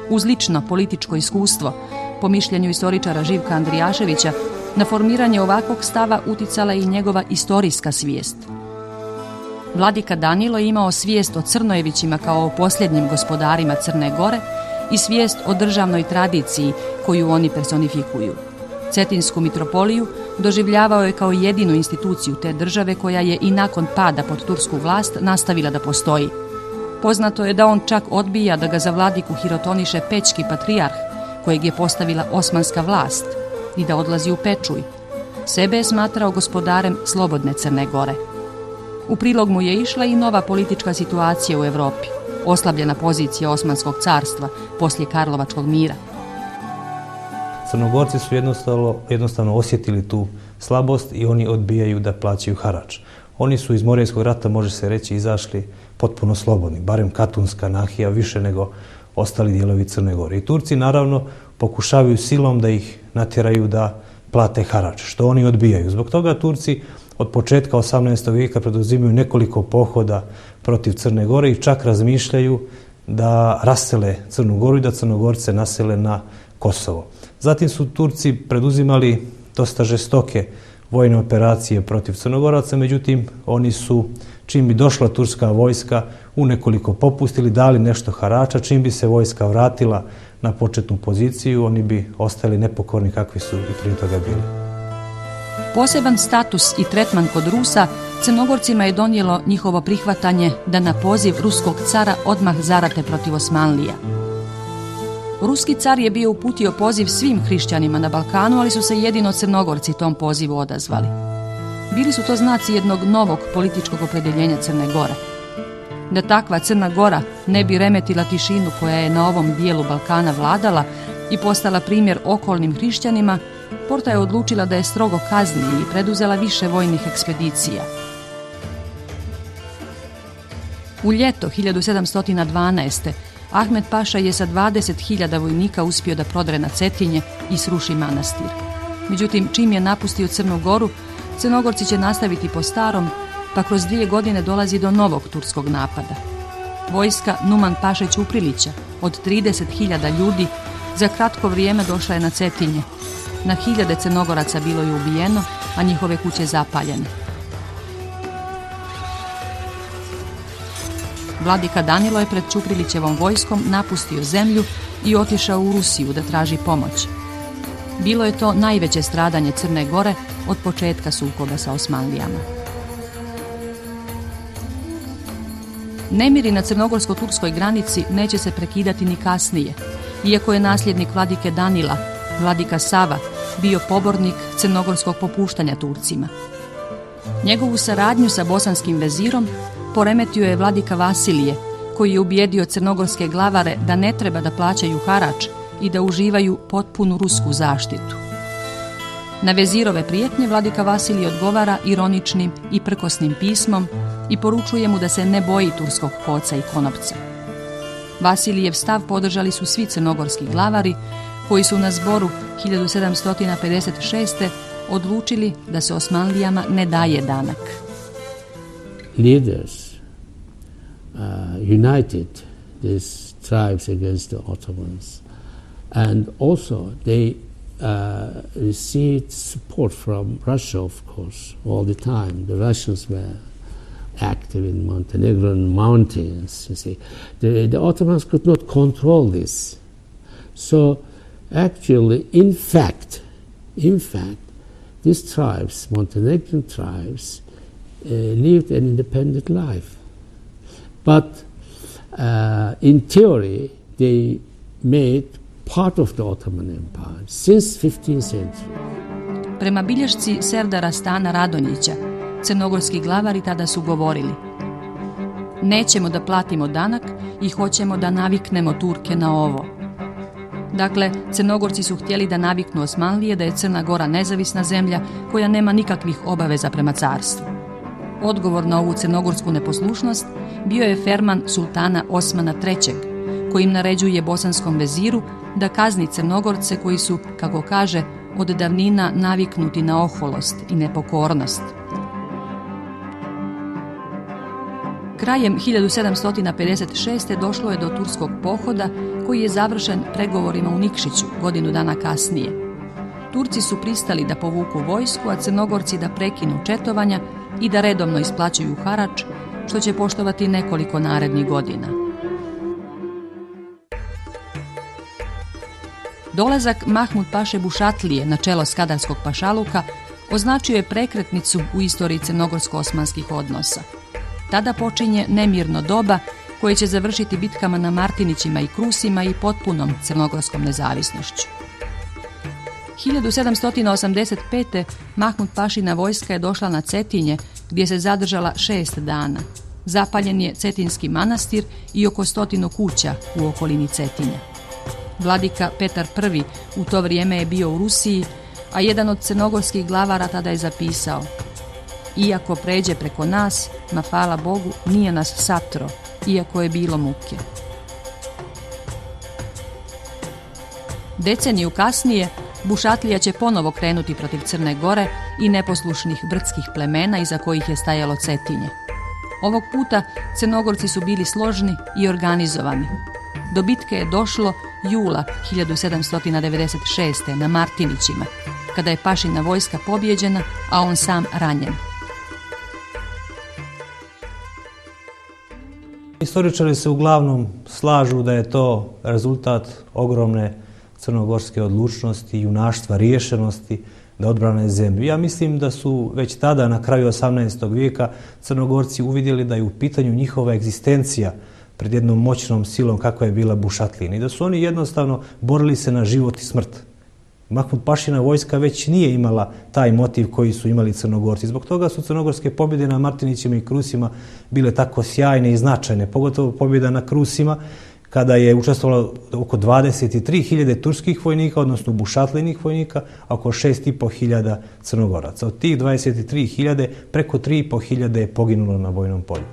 Uz lično političko iskustvo, po mišljenju istoričara Živka Andrijaševića, na formiranje ovakvog stava uticala i njegova istorijska svijest. Vladika Danilo je imao svijest o Crnojevićima kao o posljednjim gospodarima Crne Gore i svijest o državnoj tradiciji koju oni personifikuju. Cetinsku mitropoliju doživljavao je kao jedinu instituciju te države koja je i nakon pada pod tursku vlast nastavila da postoji. Poznato je da on čak odbija da ga za vladiku hirotoniše Pećki patrijarh, kojeg je postavila osmanska vlast, i da odlazi u Pečuj. Sebe je smatrao gospodarem slobodne Crne Gore. U prilog mu je išla i nova politička situacija u Europi, oslabljena pozicija Osmanskog carstva poslije Karlovačkog mira. Crnogorci su jednostavno osjetili tu slabost i oni odbijaju da plaćaju harač. Oni su iz Morejskog rata, može se reći, izašli potpuno slobodni, barem Katunska nahija više nego ostali dijelovi Crne Gore. I Turci naravno pokušavaju silom da ih natjeraju da plate harač, što oni odbijaju. Zbog toga Turci od početka 18. vijeka preduzimaju nekoliko pohoda protiv Crne Gore i čak razmišljaju da rasele Crnu Goru i da Crnogorce nasele na Kosovo. Zatim su Turci preduzimali dosta žestoke vojne operacije protiv Crnogoraca, međutim oni su, čim bi došla turska vojska, u nekoliko popustili, dali nešto harača, čim bi se vojska vratila na početnu poziciju, oni bi ostali nepokorni kakvi su i prije toga bili. Poseban status i tretman kod Rusa Crnogorcima je donijelo njihovo prihvatanje da na poziv ruskog cara odmah zarate protiv Osmanlija. Ruski car je bio uputio poziv svim hrišćanima na Balkanu, ali su se jedino Crnogorci tom pozivu odazvali. Bili su to znaci jednog novog političkog opredjeljenja Crne Gore. Da takva Crna Gora ne bi remetila tišinu koja je na ovom dijelu Balkana vladala i postala primjer okolnim hrišćanima, Porta je odlučila da je strogo kazni i preduzela više vojnih ekspedicija. U ljeto 1712. Ahmed Paša je sa 20.000 vojnika uspio da prodre na Cetinje i sruši manastir. Međutim, čim je napustio Crnu Goru, Crnogorci će nastaviti po starom, pa kroz 2 godine dolazi do novog turskog napada. Vojska Numan Paše Ćuprilića od 30.000 ljudi za kratko vrijeme došla je na Cetinje. Na hiljade Crnogoraca bilo je ubijeno, a njihove kuće zapaljene. Vladika Danilo je pred Ćuprilićevom vojskom napustio zemlju i otišao u Rusiju da traži pomoć. Bilo je to najveće stradanje Crne Gore od početka sukoba sa Osmanlijama. Nemiri na crnogorsko-turskoj granici neće se prekidati ni kasnije, iako je nasljednik vladike Danila, vladika Sava, bio pobornik crnogorskog popuštanja Turcima. Njegovu saradnju sa bosanskim vezirom poremetio je vladika Vasilije, koji je ubijedio crnogorske glavare da ne treba da plaćaju harač i da uživaju potpunu rusku zaštitu. Na vezirove prijetnje vladika Vasilij odgovara ironičnim i prkosnim pismom i poručuje mu da se ne boji turskog koca i konopca. Vasilijev stav podržali su svi crnogorski glavari koji su na zboru 1756. odlučili da se Osmanlijama ne daje danak. Leaders united these tribes against the Ottomans, and also they received support from Russia, of course, all the time. The Russians were active in Montenegrin mountains, you see. The Ottomans could not control this. So actually, in fact, these tribes, Montenegrin tribes, lived an independent life. But in theory, they made part of the Ottoman Empire since 15th century. Prema bilješci Serdara Stana Radonjića, crnogorski glavari tada su govorili: nećemo da platimo danak i hoćemo da naviknemo Turke na ovo. Dakle, Crnogorci su htjeli da naviknu Osmanlije da je Crna Gora nezavisna zemlja koja nema nikakvih obaveza prema carstvu. Odgovor na ovu crnogorsku neposlušnost bio je ferman sultana Osmana III, kojim naređuje bosanskom veziru da kazni Crnogorce koji su, kako kaže, od davnina naviknuti na oholost i nepokornost. Krajem 1756. došlo je do turskog pohoda koji je završen pregovorima u Nikšiću godinu dana kasnije. Turci su pristali da povuku vojsku, a Crnogorci da prekinu četovanja i da redovno isplaćuju harač, što će poštovati nekoliko narednih godina. Dolazak Mahmud Paše Bušatlije na čelo Skadarskog pašaluka označio je prekretnicu u istoriji crnogorsko-osmanskih odnosa. Tada počinje nemirno doba koje će završiti bitkama na Martinićima i Krusima i potpunom crnogorskom nezavisnošću. 1785. Mahmud Pašina vojska je došla na Cetinje, gdje se zadržala 6 dana. Zapaljen je Cetinski manastir i oko 100 kuća u okolini Cetinja. Vladika Petar I u to vrijeme je bio u Rusiji, a jedan od crnogorskih glavara tada je zapisao: iako pređe preko nas, ma hvala Bogu, nije nas satro, iako je bilo muke. Deceniju kasnije Bušatlija će ponovo krenuti protiv Crne Gore i neposlušnih brdskih plemena iza kojih je stajalo Cetinje. Ovog puta Crnogorci su bili složni i organizovani. Do bitke je došlo jula 1796. na Martinićima, kada je Pašina vojska pobjeđena, a on sam ranjen. Istoričari se uglavnom slažu da je to rezultat ogromne crnogorske odlučnosti, junaštva, riješenosti da odbrane zemlju. Ja mislim da su već tada, na kraju 18. vijeka, Crnogorci uvidjeli da je u pitanju njihova egzistencija pred jednom moćnom silom kakva je bila Bušatlina i da su oni jednostavno borili se na život i smrt. Mahmud Pašina vojska već nije imala taj motiv koji su imali Crnogorci. Zbog toga su crnogorske pobjede na Martinićima i Krusima bile tako sjajne i značajne, pogotovo pobjeda na Krusima, kada je učestvovalo oko 23.000 turskih vojnika, odnosno bušatlinih vojnika, a oko 6.500 Crnogoraca. Od tih 23.000, preko 3.500 je poginulo na vojnom polju.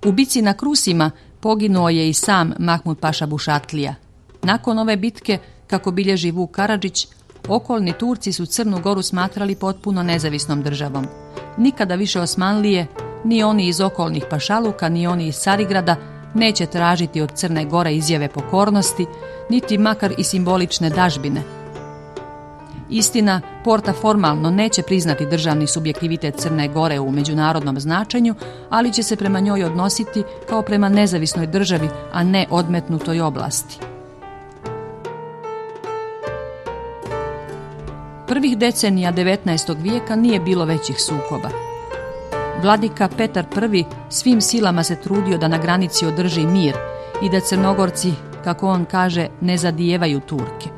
U bici na Krusima poginuo je i sam Mahmud Paša Bušatlija. Nakon ove bitke, kako bilježi Vuk Karadžić, okolni Turci su Crnu Goru smatrali potpuno nezavisnom državom. Nikada više Osmanlije, ni oni iz okolnih pašaluka, ni oni iz Carigrada, neće tražiti od Crne Gore izjave pokornosti, niti makar i simbolične dažbine. Istina, Porta formalno neće priznati državni subjektivitet Crne Gore u međunarodnom značenju, ali će se prema njoj odnositi kao prema nezavisnoj državi, a ne odmetnutoj oblasti. Prvih decenija 19. vijeka nije bilo većih sukoba. Vladika Petar I svim silama se trudio da na granici održi mir i da Crnogorci, kako on kaže, ne zadijevaju Turke.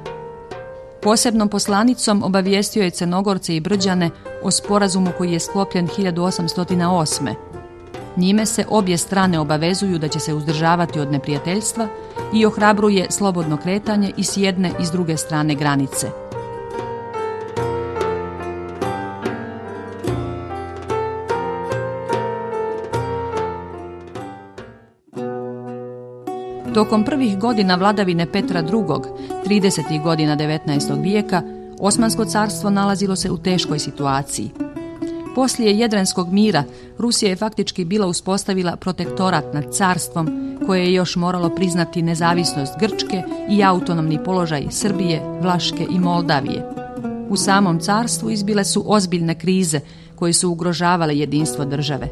Posebnom poslanicom obavijestio je Crnogorce i Brđane o sporazumu koji je sklopljen 1808. Njime se obje strane obavezuju da će se uzdržavati od neprijateljstva i ohrabruje slobodno kretanje i s jedne i s druge strane granice. Tokom prvih godina vladavine Petra II, 30. godina 19. vijeka, Osmansko carstvo nalazilo se u teškoj situaciji. Poslije Jedrenskog mira, Rusija je faktički bila uspostavila protektorat nad carstvom, koje je još moralo priznati nezavisnost Grčke i autonomni položaj Srbije, Vlaške i Moldavije. U samom carstvu izbile su ozbiljne krize koje su ugrožavale jedinstvo države.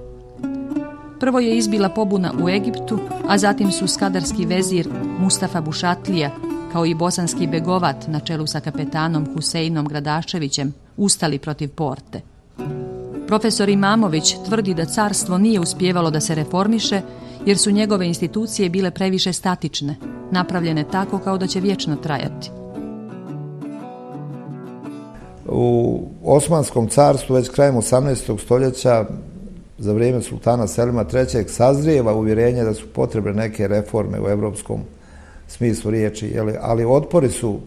Prvo je izbila pobuna u Egiptu, a zatim su skadarski vezir Mustafa Bušatlija, kao i bosanski begovat na čelu sa kapetanom Huseinom Gradaševićem, ustali protiv Porte. Profesor Imamović tvrdi da carstvo nije uspijevalo da se reformiše, jer su njegove institucije bile previše statične, napravljene tako kao da će vječno trajati. U Osmanskom carstvu već krajem 18. stoljeća, za vrijeme sultana Selima III. Sazrijeva uvjerenje da su potrebne neke reforme u evropskom smislu riječi, ali otpori su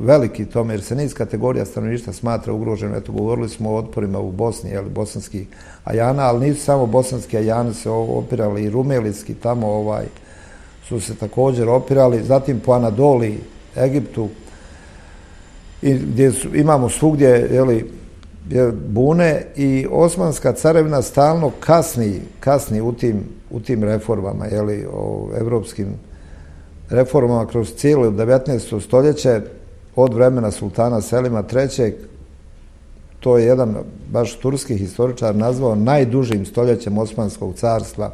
veliki tome, jer se niz kategorija stanovništva smatra ugroženo. Eto, govorili smo o otporima u Bosni, bosanskih ajana, ali nisu samo bosanski ajani se opirali, i rumelijski tamo su se također opirali, zatim po Anadoliji, Egiptu, i gdje imamo svugdje, bune, i Osmanska carevina stalno kasni u tim reformama, o evropskim reformama kroz cijelo 19. stoljeće, od vremena sultana Selima III. To je jedan baš turski historičar nazvao najdužim stoljećem Osmanskog carstva.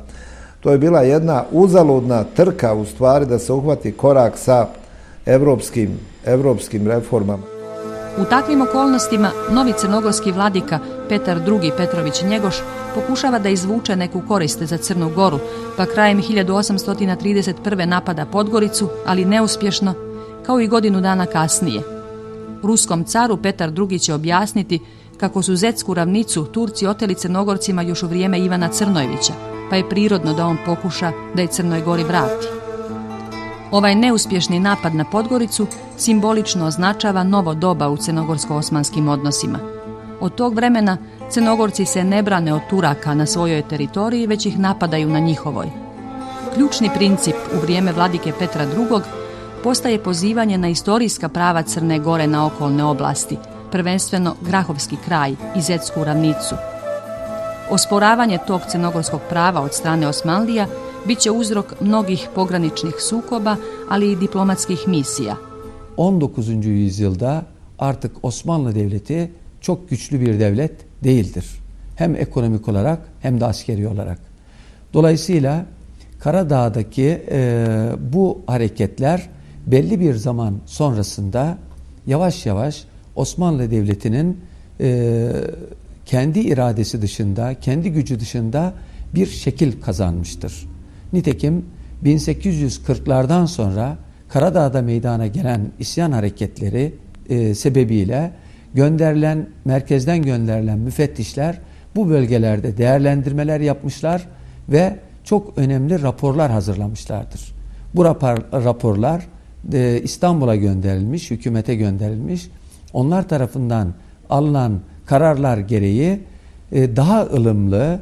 To je bila jedna uzaludna trka u stvari da se uhvati korak sa evropskim reformama. U takvim okolnostima novi crnogorski vladika Petar II. Petrović Njegoš pokušava da izvuče neku korist za Crnu Goru, pa krajem 1831. napada Podgoricu, ali neuspješno, kao i godinu dana kasnije. Ruskom caru Petar II. Će objasniti kako su Zetsku ravnicu Turci oteli Crnogorcima još u vrijeme Ivana Crnojevića, pa je prirodno da on pokuša da je Crnoj Gori vrati. Ovaj neuspješni napad na Podgoricu simbolično označava novo doba u crnogorsko-osmanskim odnosima. Od tog vremena Crnogorci se ne brane od Turaka na svojoj teritoriji, već ih napadaju na njihovoj. Ključni princip u vrijeme vladike Petra II. Postaje pozivanje na istorijska prava Crne Gore na okolne oblasti, prvenstveno Grahovski kraj i Zetsku ravnicu. Osporavanje tog crnogorskog prava od strane Osmanlija bit će uzrok mnogih pograničnih sukoba, ali i diplomatskih misija. 19. yüzyılda artık Osmanlı Devleti çok güçlü bir devlet değildir. Hem ekonomik olarak hem de askeri olarak. Dolayısıyla Karadağ'daki bu hareketler belli bir zaman sonrasında yavaş yavaş Osmanlı Devleti'nin kendi iradesi dışında, kendi gücü dışında bir şekil kazanmıştır. Nitekim 1840'lardan sonra Karadağ'da meydana gelen isyan hareketleri sebebiyle merkezden gönderilen müfettişler bu bölgelerde değerlendirmeler yapmışlar ve çok önemli raporlar hazırlamışlardır. Bu raporlar İstanbul'a gönderilmiş, hükümete gönderilmiş. Onlar tarafından alınan kararlar gereği daha ılımlı,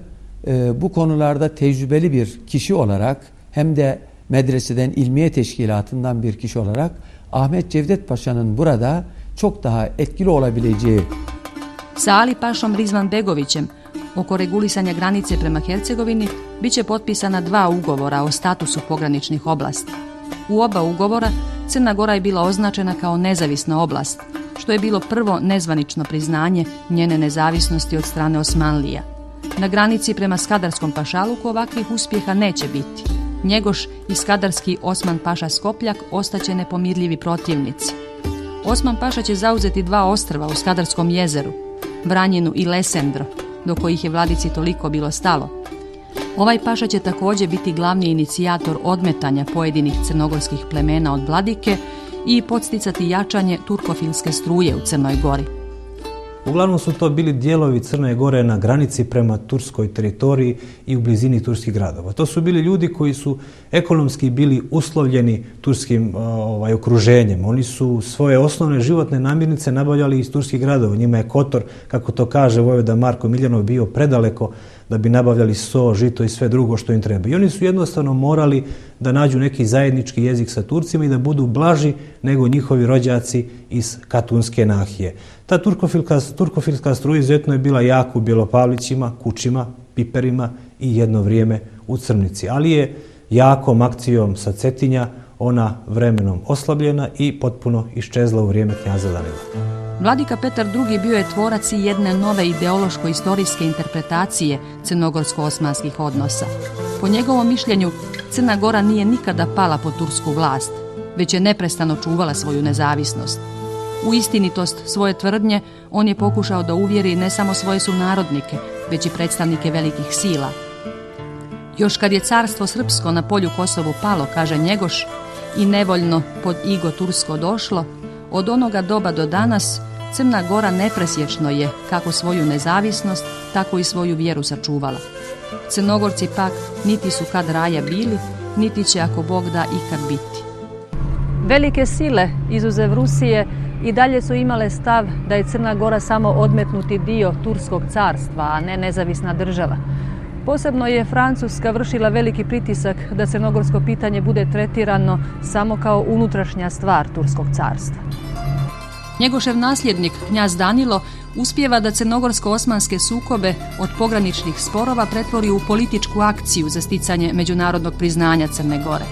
bu konularda tecrübeli bir kişi olarak hem de medreseden ilmiye teşkilatından bir kişi olarak Ahmet Cevdet Paşa'nın burada çok daha etkili olabileceği. Sa Ali Pašom Rizmanbegovićem oko regulisanja granice prema Hercegovini bit će potpisana 2 ugovora o statusu pograničnih oblasti. U oba ugovora Crna Gora je bila označena kao nezavisna oblast, što je bilo prvo nezvanično priznanje njene nezavisnosti od strane Osmanlija. Na granici prema Skadarskom pašaluku ovakvih uspjeha neće biti. Njegoš i skadarski Osman Paša Skopljak ostaće nepomirljivi protivnici. Osman Paša će zauzeti 2 ostrva u Skadarskom jezeru, Vranjinu i Lesendro, do kojih je vladici toliko bilo stalo. Ovaj paša će također biti glavni inicijator odmetanja pojedinih crnogorskih plemena od vladike i podsticati jačanje turkofilske struje u Crnoj Gori. Uglavnom su to bili dijelovi Crne Gore na granici prema turskoj teritoriji i u blizini turskih gradova. To su bili ljudi koji su ekonomski bili uslovljeni turskim okruženjem. Oni su svoje osnovne životne namirnice nabavljali iz turskih gradova. Njima je Kotor, kako to kaže vojvoda Marko Miljanov, bio predaleko da bi nabavljali so, žito i sve drugo što im treba. I oni su jednostavno morali da nađu neki zajednički jezik sa Turcima i da budu blaži nego njihovi rođaci iz Katunske nahije. Ta turkofilska struja izuzetno je bila jako u Bjelopavlićima, Kučima, Piperima i jedno vrijeme u Crnici. Ali je jakom akcijom sa Cetinja ona vremenom oslabljena i potpuno iščezla u vrijeme knjaza Danila. Vladika Petar II. Bio je tvorac i jedne nove ideološko-istorijske interpretacije crnogorsko-osmanskih odnosa. Po njegovom mišljenju, Crna Gora nije nikada pala pod tursku vlast, već je neprestano čuvala svoju nezavisnost. U istinitost svoje tvrdnje on je pokušao da uvjeri ne samo svoje sunarodnike, već i predstavnike velikih sila. Još kad je carstvo srpsko na polju Kosovu palo, kaže Njegoš, i nevoljno pod igo tursko došlo, od onoga doba do danas Crna Gora nepresječno je kako svoju nezavisnost, tako i svoju vjeru sačuvala. Crnogorci pak niti su kad raja bili, niti će ako Bog da ikad biti. Velike sile, izuzev Rusije, i dalje su imale stav da je Crna Gora samo odmetnuti dio Turskog carstva, a ne nezavisna država. Posebno je Francuska vršila veliki pritisak da crnogorsko pitanje bude tretirano samo kao unutrašnja stvar Turskog carstva. Njegošev nasljednik, knjaz Danilo, uspijeva da crnogorsko-osmanske sukobe od pograničnih sporova pretvori u političku akciju za sticanje međunarodnog priznanja Crne Gore.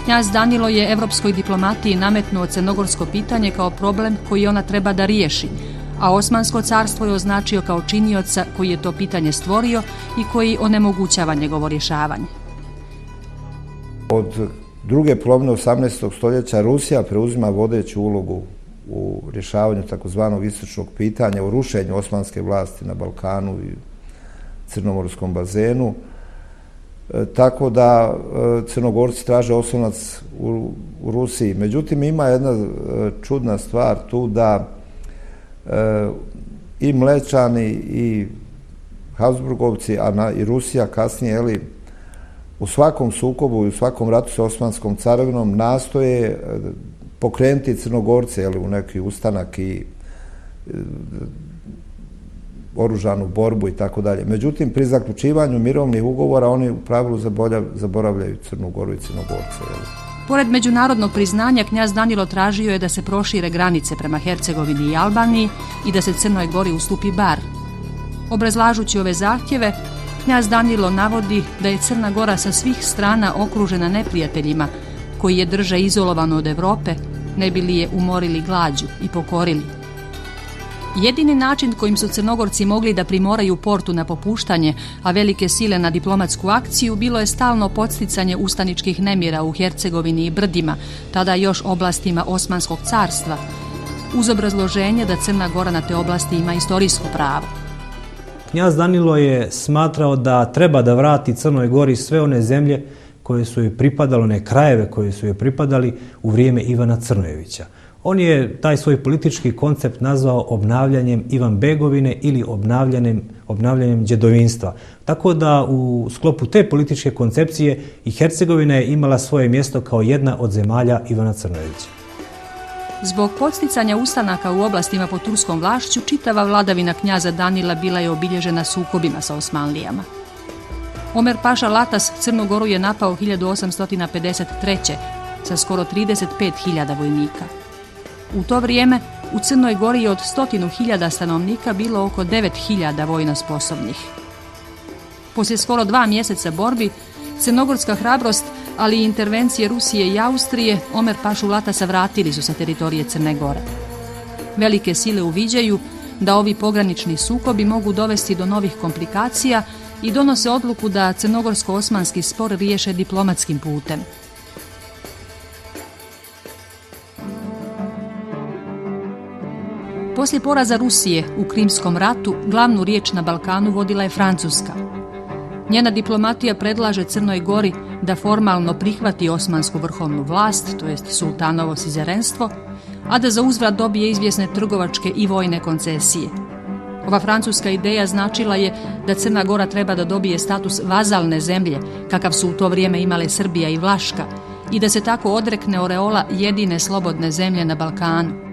Knjaz Danilo je evropskoj diplomatiji nametnuo crnogorsko pitanje kao problem koji ona treba da riješi, a Osmansko carstvo je označio kao činioca koji je to pitanje stvorio i koji onemogućava njegovo rješavanje. Od druge polovine 18. stoljeća Rusija preuzima vodeću ulogu u rješavanju takozvanog istočnog pitanja, u rušenju osmanske vlasti na Balkanu i Crnomorskom bazenu. Tako da Crnogorci traže oslonac u Rusiji. Međutim, ima jedna čudna stvar tu da i Mlečani i Habsburgovci, a i Rusija kasnije, u svakom sukobu i u svakom ratu sa Osmanskom carevinom nastoje pokrenuti Crnogorce u neki ustanak i oružanu borbu i tako dalje. Međutim, pri zaključivanju mirovnih ugovora oni u pravilu zaboravljaju Crnu Goru i Crnogorce. Pored međunarodnog priznanja, knjaz Danilo tražio je da se prošire granice prema Hercegovini i Albaniji i da se Crnoj Gori ustupi Bar. Obrazlažući ove zahtjeve, knjaz Danilo navodi da je Crna Gora sa svih strana okružena neprijateljima koji je drže izolovano od Europe, ne bi li je umorili glađu i pokorili. Jedini način kojim su Crnogorci mogli da primoraju Portu na popuštanje, a velike sile na diplomatsku akciju, bilo je stalno podsticanje ustaničkih nemira u Hercegovini i Brdima, tada još oblastima Osmanskog carstva, uz obrazloženje da Crna Gora na te oblasti ima istorijsko pravo. Knjaz Danilo je smatrao da treba da vrati Crnoj Gori sve one zemlje koje su joj pripadale, one krajeve koje su joj pripadali u vrijeme Ivana Crnojevića. On je taj svoj politički koncept nazvao obnavljanjem Ivanbegovine ili obnavljanjem djedovinstva. Tako da u sklopu te političke koncepcije i Hercegovina je imala svoje mjesto kao jedna od zemalja Ivana Crnojevića. Zbog podsticanja ustanaka u oblastima pod turskom vlašću, čitava vladavina knjaza Danila bila je obilježena sukobima sa Osmanlijama. Omer Paša Latas Crnu Goru je napao 1853. sa skoro 35.000 vojnika. U to vrijeme u Crnoj Gori je od 100.000 stanovnika bilo oko 9.000 vojno sposobnih. Poslije skoro 2 mjeseca borbi, crnogorska hrabrost, ali i intervencije Rusije i Austrije, Omer Pašu Latasa vratili su sa teritorije Crne Gore. Velike sile uviđaju da ovi pogranični sukobi mogu dovesti do novih komplikacija i donose odluku da crnogorsko-osmanski spor riješe diplomatskim putem. Poslije poraza Rusije u Krimskom ratu, glavnu riječ na Balkanu vodila je Francuska. Njena diplomatija predlaže Crnoj Gori da formalno prihvati osmansku vrhovnu vlast, to jest sultanovo sizerenstvo, a da za uzvrat dobije izvjesne trgovačke i vojne koncesije. Ova francuska ideja značila je da Crna Gora treba da dobije status vazalne zemlje, kakav su u to vrijeme imale Srbija i Vlaška, i da se tako odrekne oreola jedine slobodne zemlje na Balkanu.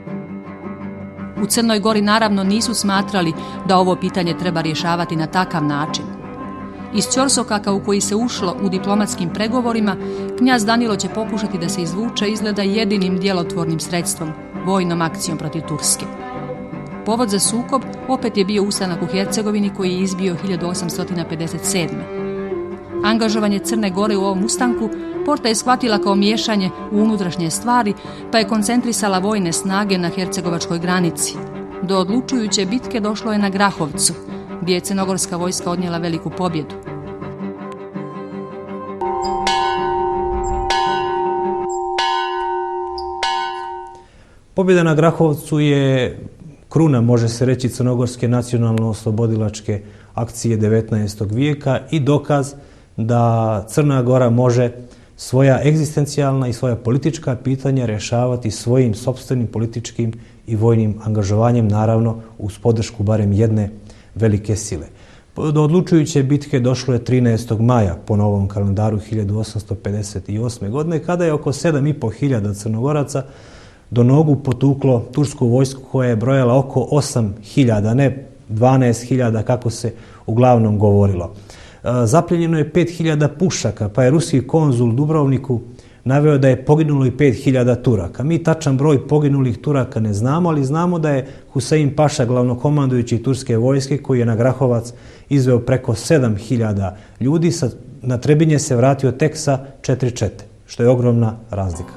U Crnoj Gori naravno nisu smatrali da ovo pitanje treba rješavati na takav način. Iz ćorsokaka u koji se ušlo u diplomatskim pregovorima, knjaz Danilo će pokušati da se izvuče izgleda jedinim djelotvornim sredstvom, vojnom akcijom protiv Turske. Povod za sukob opet je bio ustanak u Hercegovini koji je izbio 1857. Angažovanje Crne Gore u ovom ustanku Porta je shvatila kao miješanje u unutrašnje stvari, pa je koncentrisala vojne snage na hercegovačkoj granici. Do odlučujuće bitke došlo je na Grahovcu, gdje je crnogorska vojska odnijela veliku pobjedu. Pobjeda na Grahovcu je kruna, može se reći, crnogorske nacionalno-oslobodilačke akcije 19. vijeka i dokaz da Crna Gora može svoja egzistencijalna i svoja politička pitanja rješavati svojim sopstvenim političkim i vojnim angažovanjem, naravno uz podršku barem jedne velike sile. Do odlučujuće bitke došlo je 13. maja po novom kalendaru 1858. godine, kada je oko 7.500 Crnogoraca do nogu potuklo tursku vojsku koja je brojala oko 8.000, ne 12.000 kako se uglavnom govorilo. Zapljenjeno je 5.000 pušaka, pa je ruski konzul u Dubrovniku naveo da je poginulo i 5.000 Turaka. Mi tačan broj poginulih Turaka ne znamo, ali znamo da je Husein Paša, glavnokomandujući turske vojske, koji je na Grahovac izveo preko 7.000 ljudi, na Trebinje se vratio tek sa 4 čete, što je ogromna razlika.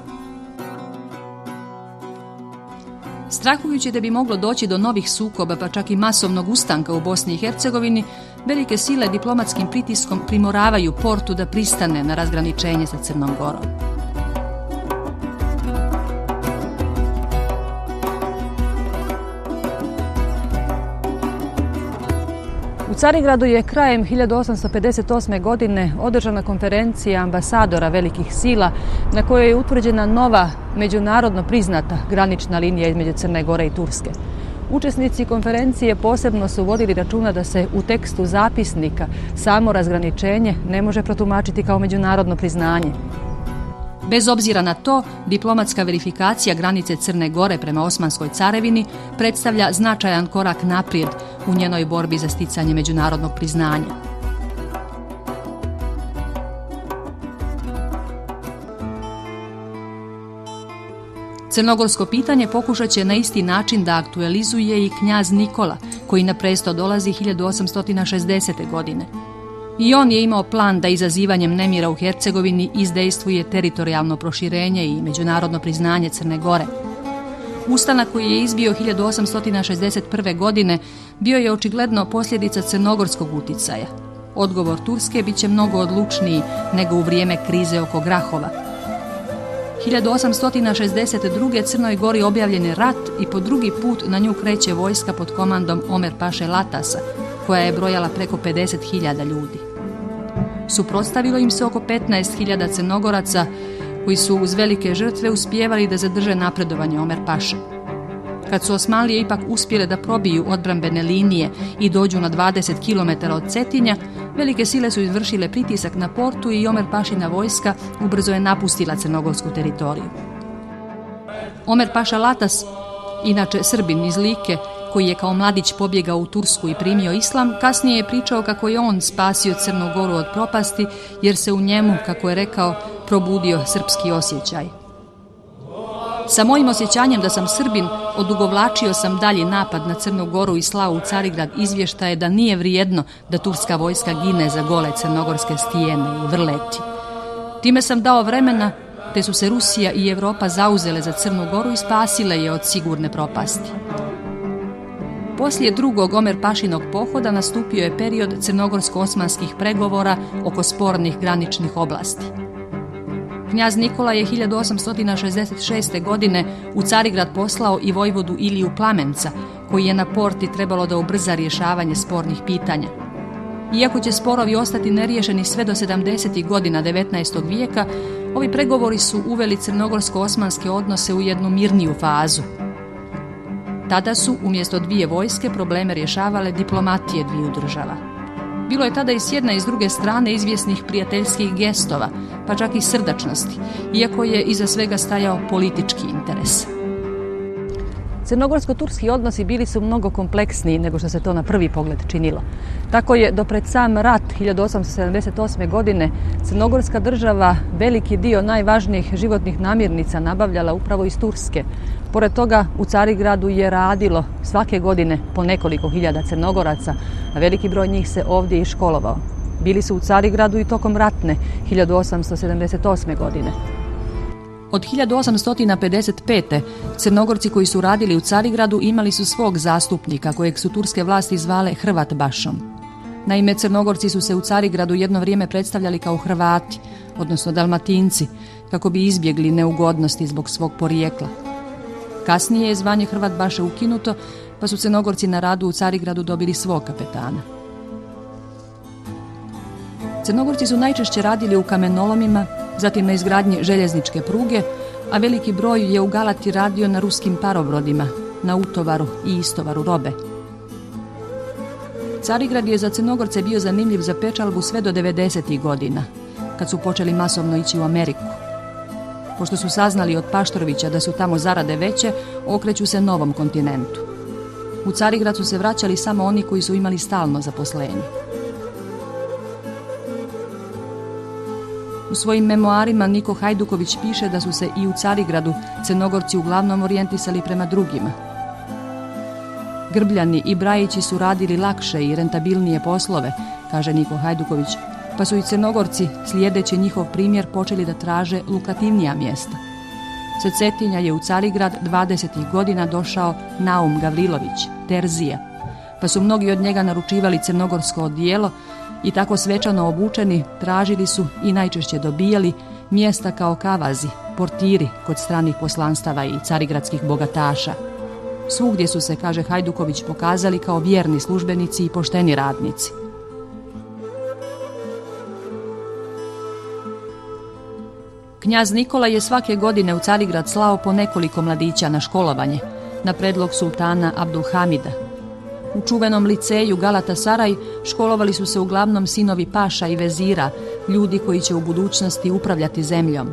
Strahujući da bi moglo doći do novih sukoba, pa čak i masovnog ustanka u Bosni i Hercegovini, velike sile diplomatskim pritiskom primoravaju Portu da pristane na razgraničenje sa Crnom Gorom. U Carigradu je krajem 1858. godine održana konferencija ambasadora velikih sila na kojoj je utvrđena nova međunarodno priznata granična linija između Crne Gore i Turske. Učesnici konferencije posebno su vodili računa da se u tekstu zapisnika samo razgraničenje ne može protumačiti kao međunarodno priznanje. Bez obzira na to, diplomatska verifikacija granice Crne Gore prema Osmanskoj carevini predstavlja značajan korak naprijed u njenoj borbi za sticanje međunarodnog priznanja. Crnogorsko pitanje pokušat će na isti način da aktualizuje i knjaz Nikola, koji na presto dolazi 1860. godine. I on je imao plan da izazivanjem nemira u Hercegovini izdejstvuje teritorijalno proširenje i međunarodno priznanje Crne Gore. Ustanak koji je izbio 1861. godine bio je očigledno posljedica crnogorskog uticaja. Odgovor Turske bit će mnogo odlučniji nego u vrijeme krize oko Grahova. 1862. Crnoj Gori objavljen je rat i po drugi put na nju kreće vojska pod komandom Omer Paše Latasa, koja je brojala preko 50.000 ljudi. Suprotstavilo im se oko 15.000 Crnogoraca koji su uz velike žrtve uspijevali da zadrže napredovanje Omer Paše. Kad su Osmanlije ipak uspjele da probiju odbrambene linije i dođu na 20 km od Cetinja, velike sile su izvršile pritisak na Portu i Omer Pašina vojska ubrzo je napustila crnogorsku teritoriju. Omer Paša Latas, inače Srbin iz Like, koji je kao mladić pobjegao u Tursku i primio islam, kasnije je pričao kako je on spasio Crnu Goru od propasti, jer se u njemu, kako je rekao, probudio srpski osjećaj. Sa mojim osjećanjem da sam Srbin, odugovlačio sam dalji napad na Crnu Goru i slao u Carigrad izvještaje da nije vrijedno da turska vojska gine za gole crnogorske stijene i vrleti. Time sam dao vremena, te su se Rusija i Europa zauzele za Crnu Goru i spasile je od sigurne propasti. Poslije drugog Omer Pašinog pohoda nastupio je period crnogorsko-osmanskih pregovora oko spornih graničnih oblasti. Knjaz Nikola je 1866. godine u Carigrad poslao i vojvodu Iliju Plamenca, koji je na porti trebalo da ubrza rješavanje spornih pitanja. Iako će sporovi ostati neriješeni sve do 70. godina 19. vijeka, ovi pregovori su uveli crnogorsko-osmanske odnose u jednu mirniju fazu. Tada su umjesto dvije vojske probleme rješavale diplomatije dviju država. Bilo je tada i s jedne i s druge strane izvjesnih prijateljskih gestova, pa čak i srdačnosti, iako je iza svega stajao politički interes. Crnogorsko-turski odnosi bili su mnogo kompleksniji nego što se to na prvi pogled činilo. Tako je do pred sam rat 1878. godine crnogorska država veliki dio najvažnijih životnih namirnica nabavljala upravo iz Turske. Pored toga u Carigradu je radilo svake godine po nekoliko hiljada Crnogoraca, a veliki broj njih se ovdje i školovao. Bili su u Carigradu i tokom ratne 1878. godine. Od 1855. Crnogorci koji su radili u Carigradu imali su svog zastupnika kojeg su turske vlasti zvale Hrvat Bašom. Naime, Crnogorci su se u Carigradu jedno vrijeme predstavljali kao Hrvati, odnosno Dalmatinci, kako bi izbjegli neugodnosti zbog svog porijekla. Kasnije je zvanje Hrvat Baše ukinuto, pa su Crnogorci na radu u Carigradu dobili svog kapetana. Crnogorci su najčešće radili u kamenolomima, zatim na izgradnji željezničke pruge, a veliki broj je u Galati radio na ruskim parobrodima, na utovaru i istovaru robe. Carigrad je za Crnogorce bio zanimljiv za pečalbu sve do 90. godina, kad su počeli masovno ići u Ameriku. Pošto su saznali od Paštorovića da su tamo zarade veće, okreću se novom kontinentu. U Carigrad su se vraćali samo oni koji su imali stalno zaposlenje. U svojim memoarima Niko Hajduković piše da su se i u Carigradu Crnogorci uglavnom orijentisali prema drugima. Grbljani i Brajići su radili lakše i rentabilnije poslove, kaže Niko Hajduković, pa su i Crnogorci, slijedeći njihov primjer, počeli da traže lukrativnija mjesta. Sa Cetinja je u Carigrad 20. godina došao Naum Gavrilović, terzija, pa su mnogi od njega naručivali crnogorsko odijelo i tako svečano obučeni tražili su i najčešće dobijali mjesta kao kavazi, portiri kod stranih poslanstava i carigradskih bogataša. Svugdje su se, kaže Hajduković, pokazali kao vjerni službenici i pošteni radnici. Knjaz Nikola je svake godine u Carigrad slao po nekoliko mladića na školovanje, na predlog sultana Abdulhamida. U čuvenom liceju Galata Saraj školovali su se uglavnom sinovi paša i vezira, ljudi koji će u budućnosti upravljati zemljom.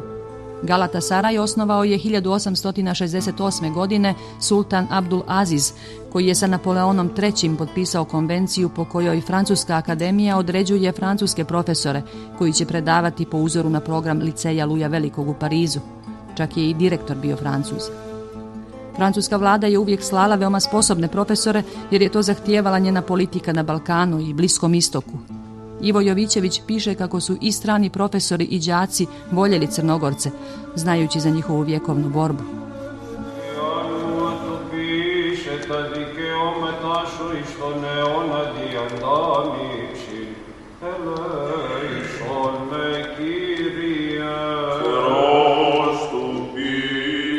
Galata Saraj osnovao je 1868. godine sultan Abdul Aziz, koji je sa Napoleonom III. Potpisao konvenciju po kojoj Francuska akademija određuje francuske profesore koji će predavati po uzoru na program liceja Luja Velikog u Parizu. Čak je i direktor bio Francuz. Francuska vlada je uvijek slala veoma sposobne profesore jer je to zahtijevala njena politika na Balkanu i Bliskom istoku. Ivo Jovićević piše kako su i strani profesori i đaci voljeli Crnogorce, znajući za njihovu vjekovnu borbu.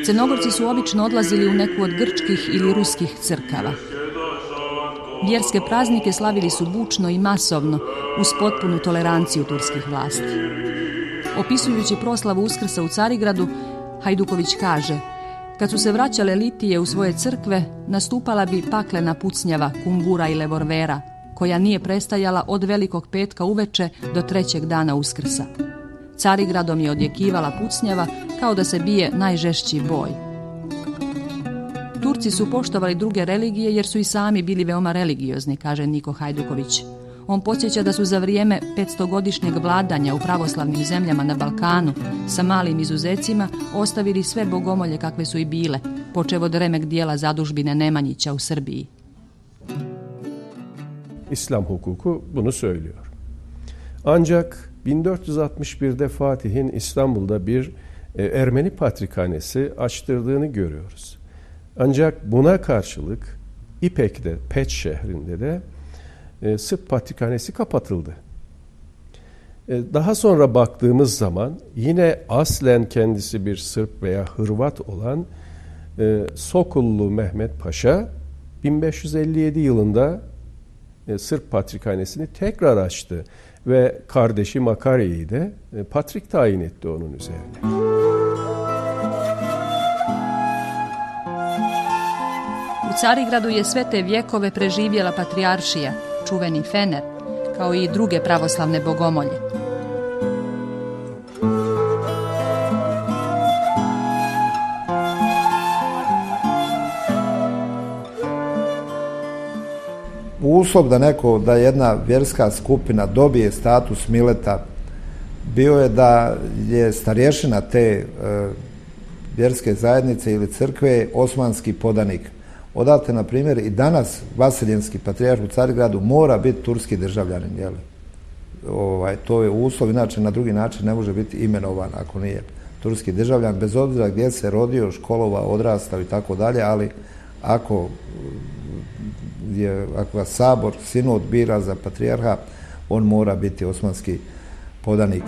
Crnogorci su obično odlazili u neku od grčkih ili ruskih crkava. Vjerske praznike slavili su bučno i masovno, uz potpunu toleranciju turskih vlasti. Opisujući proslavu Uskrsa u Carigradu, Hajduković kaže: kad su se vraćale litije u svoje crkve, nastupala bi paklena pucnjava, kumbura i levorvera, koja nije prestajala od Velikog petka uveče do 3. dana Uskrsa. Carigradom je odjekivala pucnjava kao da se bije najžešći boj. Turci su poštovali druge religije jer su i sami bili veoma religiozni, kaže Niko Hajduković. On podsjeća da su za vrijeme 500-godišnjeg vladanja u pravoslavnim zemljama na Balkanu, sa malim izuzecima, ostavili sve bogomolje kakve su i bile, počev od remek dijela zadužbine Nemanjića u Srbiji. İslam hukuku bunu söylüyor. Ancak 1461'de Fatih'in İstanbul'da bir Ermeni patrikhanesi açtırdığını görüyoruz. Ancak buna karşılık İpek'te, Peç şehrinde de Sırp patrikhanesi kapatıldı. Daha sonra baktığımız zaman yine aslen kendisi bir Sırp veya Hırvat olan Sokullu Mehmet Paşa 1557 yılında Sırp patrikhanesini tekrar açtı ve kardeşi Makarya'yı da patrik tayin etti onun üzerine. U Carigradu je sve te vjekove preživjela patrijaršija, čuveni Fener, kao i druge pravoslavne bogomolje. Uslov da jedna vjerska skupina dobije status mileta bio je da je starješina te vjerske zajednice ili crkve osmanski podanik. Odate, na primjer, i danas vaseljenski patrijarh u Carigradu mora biti turski državljanin. To je uslov, inače na drugi način ne može biti imenovan ako nije turski državljan, bez obzira gdje se rodio, školova, odrastao i tako dalje, ali ako vas Sabor, sinod bira za patrijarha, on mora biti osmanski podanik.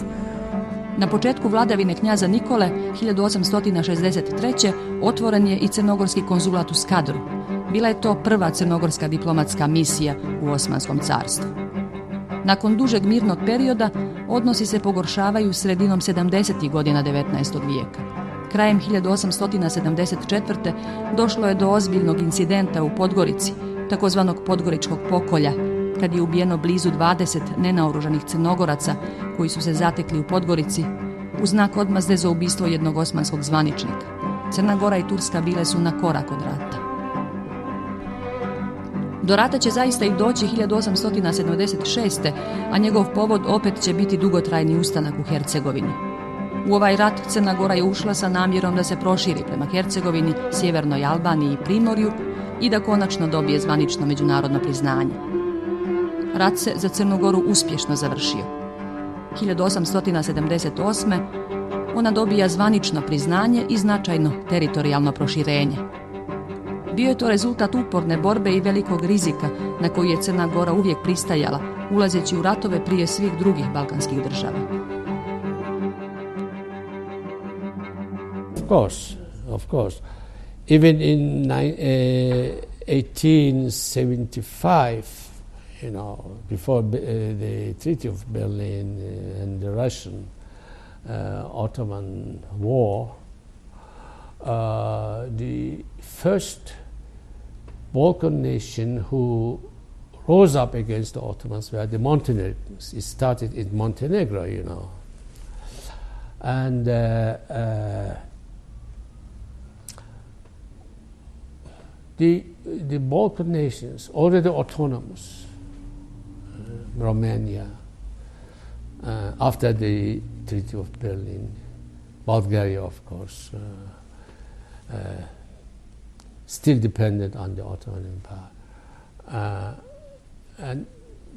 Na početku vladavine knjaza Nikole 1863. otvoren je i crnogorski konzulat u Skadru. Bila je to prva crnogorska diplomatska misija u Osmanskom carstvu. Nakon dužeg mirnog perioda odnosi se pogoršavaju sredinom 70. godina 19. vijeka. Krajem 1874. došlo je do ozbiljnog incidenta u Podgorici, takozvanog Podgoričkog pokolja, kad je ubijeno blizu 20 nenaoružanih Crnogoraca koji su se zatekli u Podgorici u znak odmazde za ubistvo jednog osmanskog zvaničnika. Crna Gora i Turska bile su na korak od rata. Do rata će zaista i doći 1876. a njegov povod opet će biti dugotrajni ustanak u Hercegovini. U ovaj rat Crna Gora je ušla sa namjerom da se proširi prema Hercegovini, sjevernoj Albaniji i Primorju i da konačno dobije zvanično međunarodno priznanje. Rat se za Crnu Goru uspješno završio. 1878. ona dobija zvanično priznanje i značajno teritorijalno proširenje. Bio je to rezultat uporne borbe i velikog rizika na koji je Crna Gora uvijek pristajala, ulazeći u ratove prije svih drugih balkanskih država. Of course. Even in 1875, before the Treaty of Berlin and the Russian-Ottoman War, the first Balkan nation who rose up against the Ottomans were the Montenegrins. It started in Montenegro, And the Balkan nations, already autonomous, Romania, after the Treaty of Berlin, Bulgaria, of course, still dependent on the Ottoman Empire. And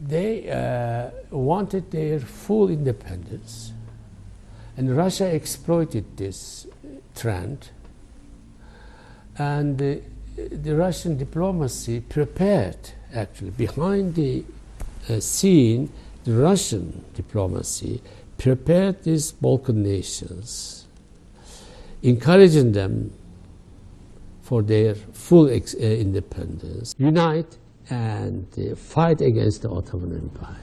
they wanted their full independence. And Russia exploited this trend. And the Russian diplomacy prepared, actually, behind the scene, the Russian diplomacy prepared these Balkan nations, encouraging them for their full independence, unite and fight against the Ottoman Empire.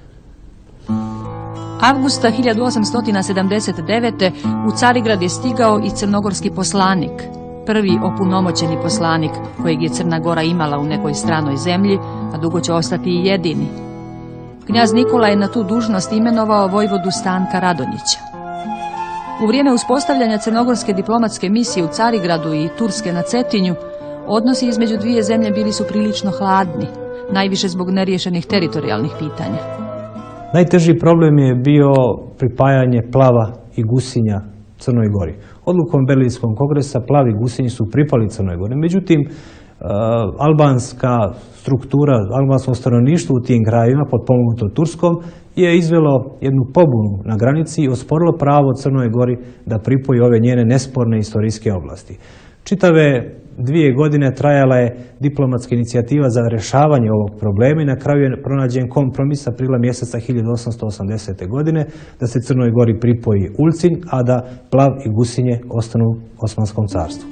Avgusta 1879. u Carigrad je stigao i crnogorski poslanik, prvi opunomoćeni poslanik kojeg je Crna Gora imala u nekoj stranoj zemlji, a dugo će ostati i jedini. Knjaz Nikola je na tu dužnost imenovao vojvodu Stanka Radonjića. U vrijeme uspostavljanja crnogorske diplomatske misije u Carigradu i Turske na Cetinju, odnosi između dvije zemlje bili su prilično hladni, najviše zbog neriješenih teritorijalnih pitanja. Najteži problem je bio pripajanje Plava i Gusinja Crnoj Gori. Odlukom Berlinskog kongresa Plav i Gusinji su pripali Crnoj Gori. Međutim, albanska struktura, albansko stanovništvo u tim krajevima, potpomognuto Turskom, je izvelo jednu pobunu na granici i osporilo pravo Crnoj Gori da pripoji ove njene nesporne istorijske oblasti. Čitave 2 godine trajala je diplomatska inicijativa za rješavanje ovog problema i na kraju je pronađen kompromis aprila mjeseca 1880. godine da se Crnoj Gori pripoji Ulcinj, a da Plav i Gusinje ostanu Osmanskom carstvu.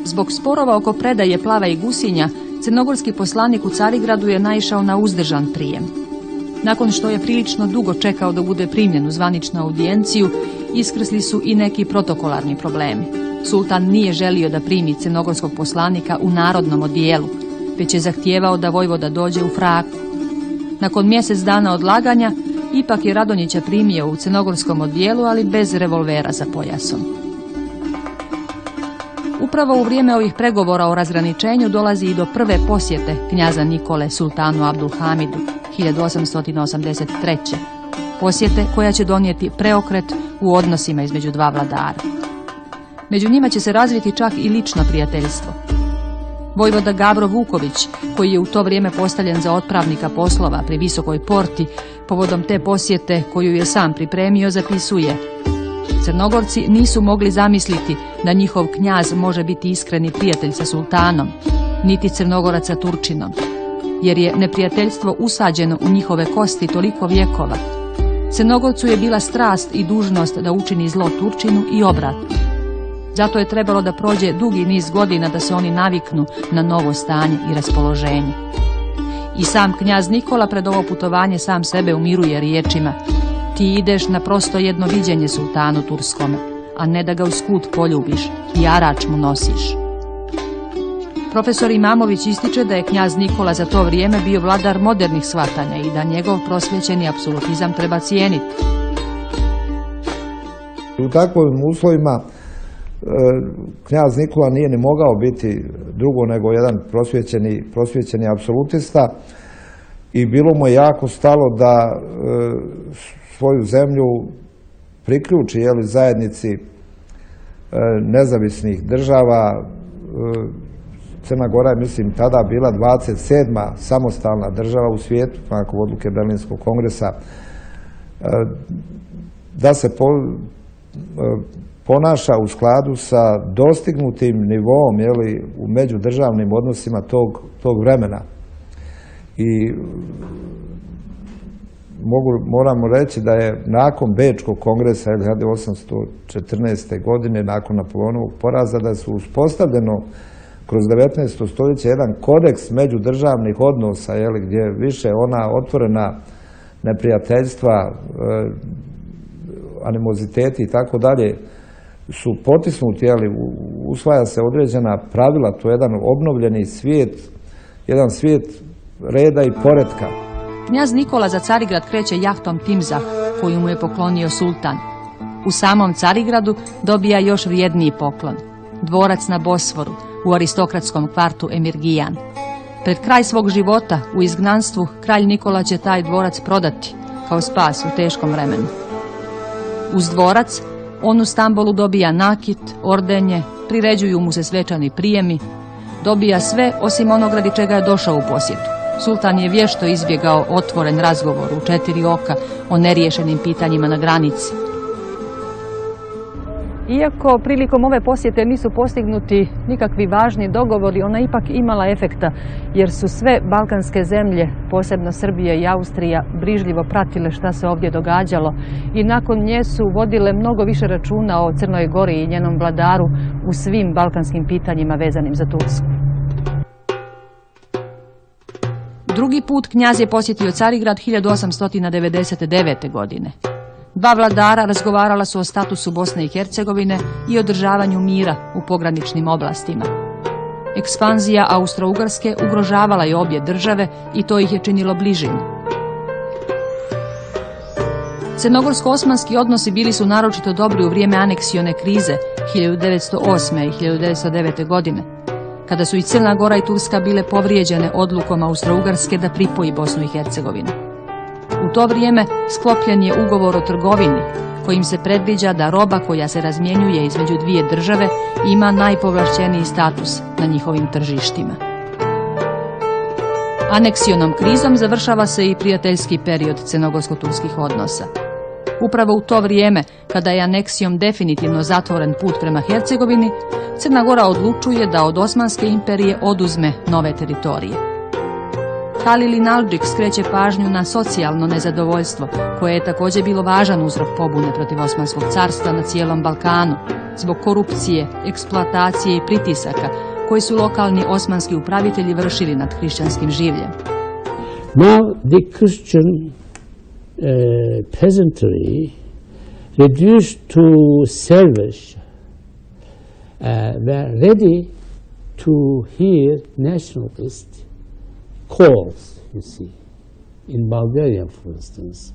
Zbog sporova oko predaje Plava i Gusinja, crnogorski poslanik u Carigradu je naišao na uzdržan prijem. Nakon što je prilično dugo čekao da bude primljen u zvaničnu audijenciju, iskrsli su i neki protokolarni problemi. Sultan nije želio da primi crnogorskog poslanika u narodnom odijelu, već je zahtijevao da vojvoda dođe u fraku. Nakon mjesec dana odlaganja, ipak je Radonjića primio u crnogorskom odijelu, ali bez revolvera za pojasom. Upravo u vrijeme ovih pregovora o razgraničenju dolazi i do prve posjete knjaza Nikole sultanu Abdulhamidu 1883. Posjete koja će donijeti preokret u odnosima između dva vladara. Među njima će se razviti čak i lično prijateljstvo. Vojvoda Gabro Vuković, koji je u to vrijeme postavljen za otpravnika poslova pri Visokoj porti, povodom te posjete koju je sam pripremio, zapisuje: Crnogorci nisu mogli zamisliti da njihov knjaz može biti iskreni prijatelj sa sultanom, niti Crnogorac sa Turčinom, jer je neprijateljstvo usađeno u njihove kosti toliko vjekova. Crnogorcu je bila strast i dužnost da učini zlo Turčinu i obratno. Zato je trebalo da prođe dugi niz godina da se oni naviknu na novo stanje i raspoloženje. I sam knjaz Nikola pred ovo putovanje sam sebe umiruje riječima: ti ideš na prosto jedno viđenje sultanu Turskome, a ne da ga uz kut poljubiš i arač mu nosiš. Profesor Imamović ističe da je knjaz Nikola za to vrijeme bio vladar modernih shvatanja i da njegov prosvjećeni apsolutizam treba cijeniti. U takvim uslovima knjaz Nikola nije ni mogao biti drugo nego jedan prosvjećeni apsolutista i bilo mu je jako stalo da svoju zemlju priključi zajednici nezavisnih država. Crna Gora je, mislim, tada bila 27. samostalna država u svijetu, nakon odluke Berlinskog kongresa, da se ponaša u skladu sa dostignutim nivoom u međudržavnim odnosima tog vremena. I moramo reći da je nakon Bečkog kongresa 1814. godine, nakon Napoleonovog poraza, da su uspostavljeno kroz 19. stoljeće jedan kodeks međudržavnih odnosa, gdje više ona otvorena neprijateljstva, animoziteti i tako dalje su potisnuti, usvaja se određena pravila, to je jedan obnovljeni svijet, jedan svijet reda i poretka. Knjaz Nikola za Carigrad kreće jahtom Timzah, koju mu je poklonio sultan. U samom Carigradu dobija još vrijedniji poklon: dvorac na Bosforu, u aristokratskom kvartu Emirgijan. Pred kraj svog života u izgnanstvu kralj Nikola će taj dvorac prodati kao spas u teškom vremenu. Uz dvorac on u Stambolu dobija nakit, ordenje, priređuju mu se svečani prijemi, dobija sve osim onog radi čega je došao u posjetu. Sultan je vješto izbjegao otvoren razgovor u 4 oka o neriješenim pitanjima na granici. Iako prilikom ove posjete nisu postignuti nikakvi važni dogovori, ona ipak imala efekta, jer su sve balkanske zemlje, posebno Srbija i Austrija, brižljivo pratile šta se ovdje događalo i nakon nje su vodile mnogo više računa o Crnoj Gori i njenom vladaru u svim balkanskim pitanjima vezanim za Tursku. Drugi put knjaz je posjetio Carigrad 1899. godine. Dva vladara razgovarala su o statusu Bosne i Hercegovine i održavanju mira u pograničnim oblastima. Ekspanzija Austro-Ugarske ugrožavala je obje države i to ih je činilo bližim. Crnogorsko-osmanski odnosi bili su naročito dobri u vrijeme aneksione krize 1908. i 1909. godine, kada su i Crna Gora i Turska bile povrijeđene odlukom Austro-Ugarske da pripoji Bosnu i Hercegovinu. U to vrijeme sklopljen je ugovor o trgovini, kojim se predviđa da roba koja se razmjenjuje između dvije države ima najpovlašćeniji status na njihovim tržištima. Aneksionom krizom završava se i prijateljski period crnogorsko-turskih odnosa. Upravo u to vrijeme, kada je aneksijom definitivno zatvoren put prema Hercegovini, Crna Gora odlučuje da od Osmanske imperije oduzme nove teritorije. Halil Inaldžić skreće pažnju na socijalno nezadovoljstvo, koje je također bilo važan uzrok pobune protiv Osmanskog carstva na cijelom Balkanu, zbog korupcije, eksploatacije i pritisaka koji su lokalni osmanski upravitelji vršili nad hrišćanskim življem. Now the Christian peasantry reduced to service were ready to hear nationalist calls, you see. In Bulgaria, for instance,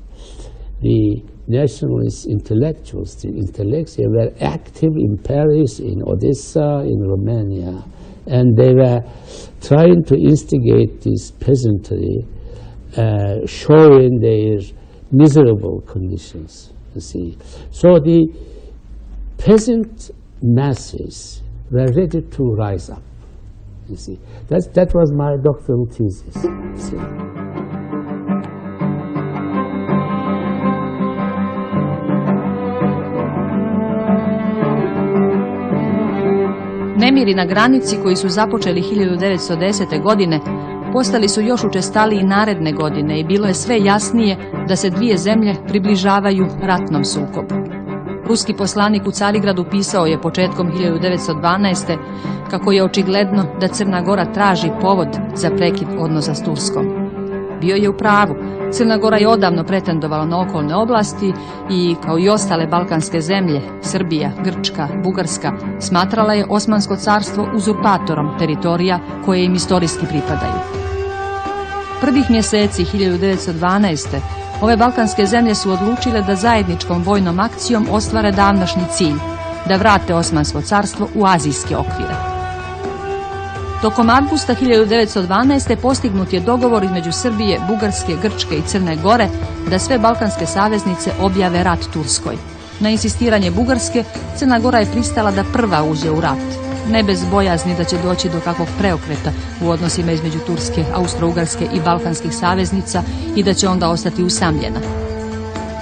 the nationalist intellectuals, the intellects, they were active in Paris, in Odessa, in Romania, and they were trying to instigate this peasantry, showing their miserable conditions, you see. So the peasant masses were ready to rise up, you see. That was my doctoral thesis, you see. Nemiri na granici koji su započeli 1910. godine postali su još učestaliji naredne godine i bilo je sve jasnije da se dvije zemlje približavaju ratnom sukobu. Ruski poslanik u Carigradu pisao je početkom 1912. kako je očigledno da Crna Gora traži povod za prekid odnosa s Turskom. Bio je u pravu. Crna Gora je odavno pretendovala na okolne oblasti i, kao i ostale balkanske zemlje, Srbija, Grčka, Bugarska, smatrala je Osmansko carstvo uzurpatorom teritorija koje im istorijski pripadaju. Prvih mjeseci 1912. ove balkanske zemlje su odlučile da zajedničkom vojnom akcijom ostvare davnašnji cilj, da vrate Osmansko carstvo u azijske okvire. Tokom avgusta 1912. postignut je dogovor između Srbije, Bugarske, Grčke i Crne Gore da sve balkanske saveznice objave rat Turskoj. Na insistiranje Bugarske, Crna Gora je pristala da prva uđe u rat, ne bez bojazni da će doći do kakvog preokreta u odnosima između Turske, Austro-Ugarske i balkanskih saveznica i da će onda ostati usamljena.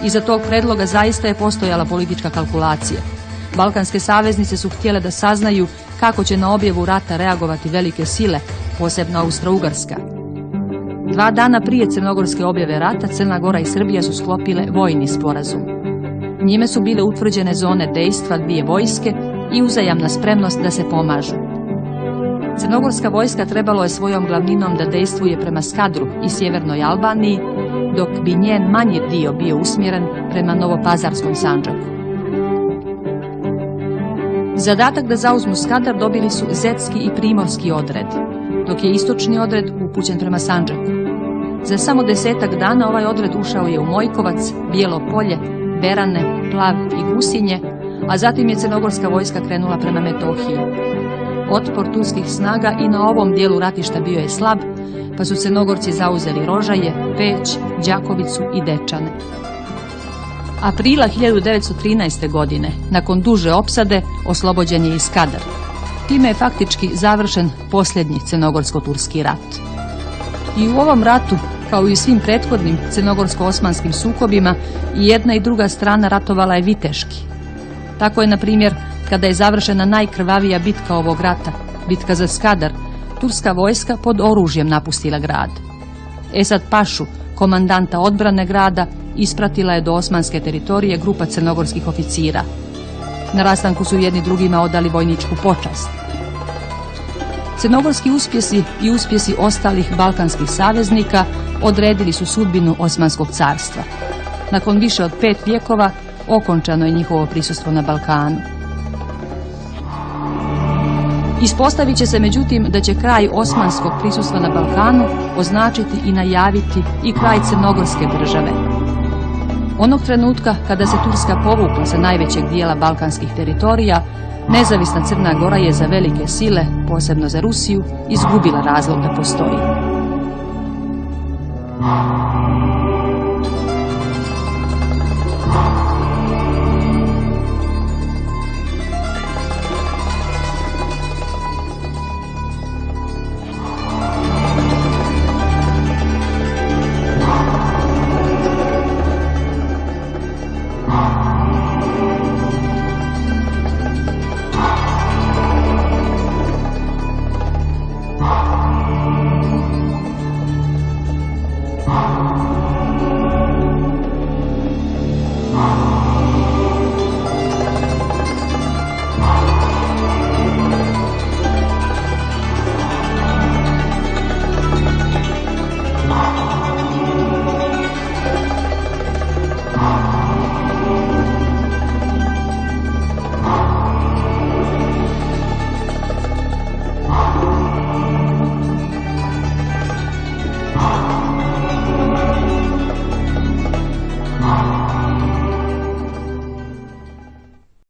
Iza tog predloga zaista je postojala politička kalkulacija. Balkanske saveznice su htjele da saznaju kako će na objavu rata reagovati velike sile, posebno Austro-Ugarska. 2 dana prije crnogorske objave rata, Crna Gora i Srbija su sklopile vojni sporazum. Njime su bile utvrđene zone dejstva dvije vojske i uzajamna spremnost da se pomažu. Crnogorska vojska trebalo je svojom glavninom da dejstvuje prema Skadru i sjevernoj Albaniji, dok bi njen manji dio bio usmjeren prema Novopazarskom Sandžaku. Zadatak da zauzmu Skadar dobili su Zetski i Primorski odred, dok je istočni odred upućen prema Sandžaku. Za samo 10-ak dana ovaj odred ušao je u Mojkovac, Bijelo Polje, Berane, Plav i Gusinje, a zatim je crnogorska vojska krenula prema Metohiji. Otpor turskih snaga i na ovom dijelu ratišta bio je slab, pa su Crnogorci zauzeli Rožaje, Peć, Đakovicu i Dečane. Aprila 1913. godine, nakon duže opsade, oslobođen je i Skadar. Time je faktički završen posljednji crnogorsko-turski rat. I u ovom ratu, kao i svim prethodnim crnogorsko-osmanskim sukobima, i jedna i druga strana ratovala je viteški. Tako je, na primjer, kada je završena najkrvavija bitka ovog rata, bitka za Skadar, turska vojska pod oružjem napustila grad. Esad Pašu, komandanta odbrane grada, ispratila je do osmanske teritorije grupa crnogorskih oficira. Na rastanku su jedni drugima odali vojničku počast. Crnogorski uspjesi i uspjesi ostalih balkanskih saveznika odredili su sudbinu Osmanskog carstva. Nakon više od 5 vjekova okončano je njihovo prisustvo na Balkanu. Ispostavit će se međutim da će kraj osmanskog prisustva na Balkanu označiti i najaviti i kraj crnogorske države. Onog trenutka kada se Turska povukla sa najvećeg dijela balkanskih teritorija, nezavisna Crna Gora je za velike sile, posebno za Rusiju, izgubila razlog da postoji.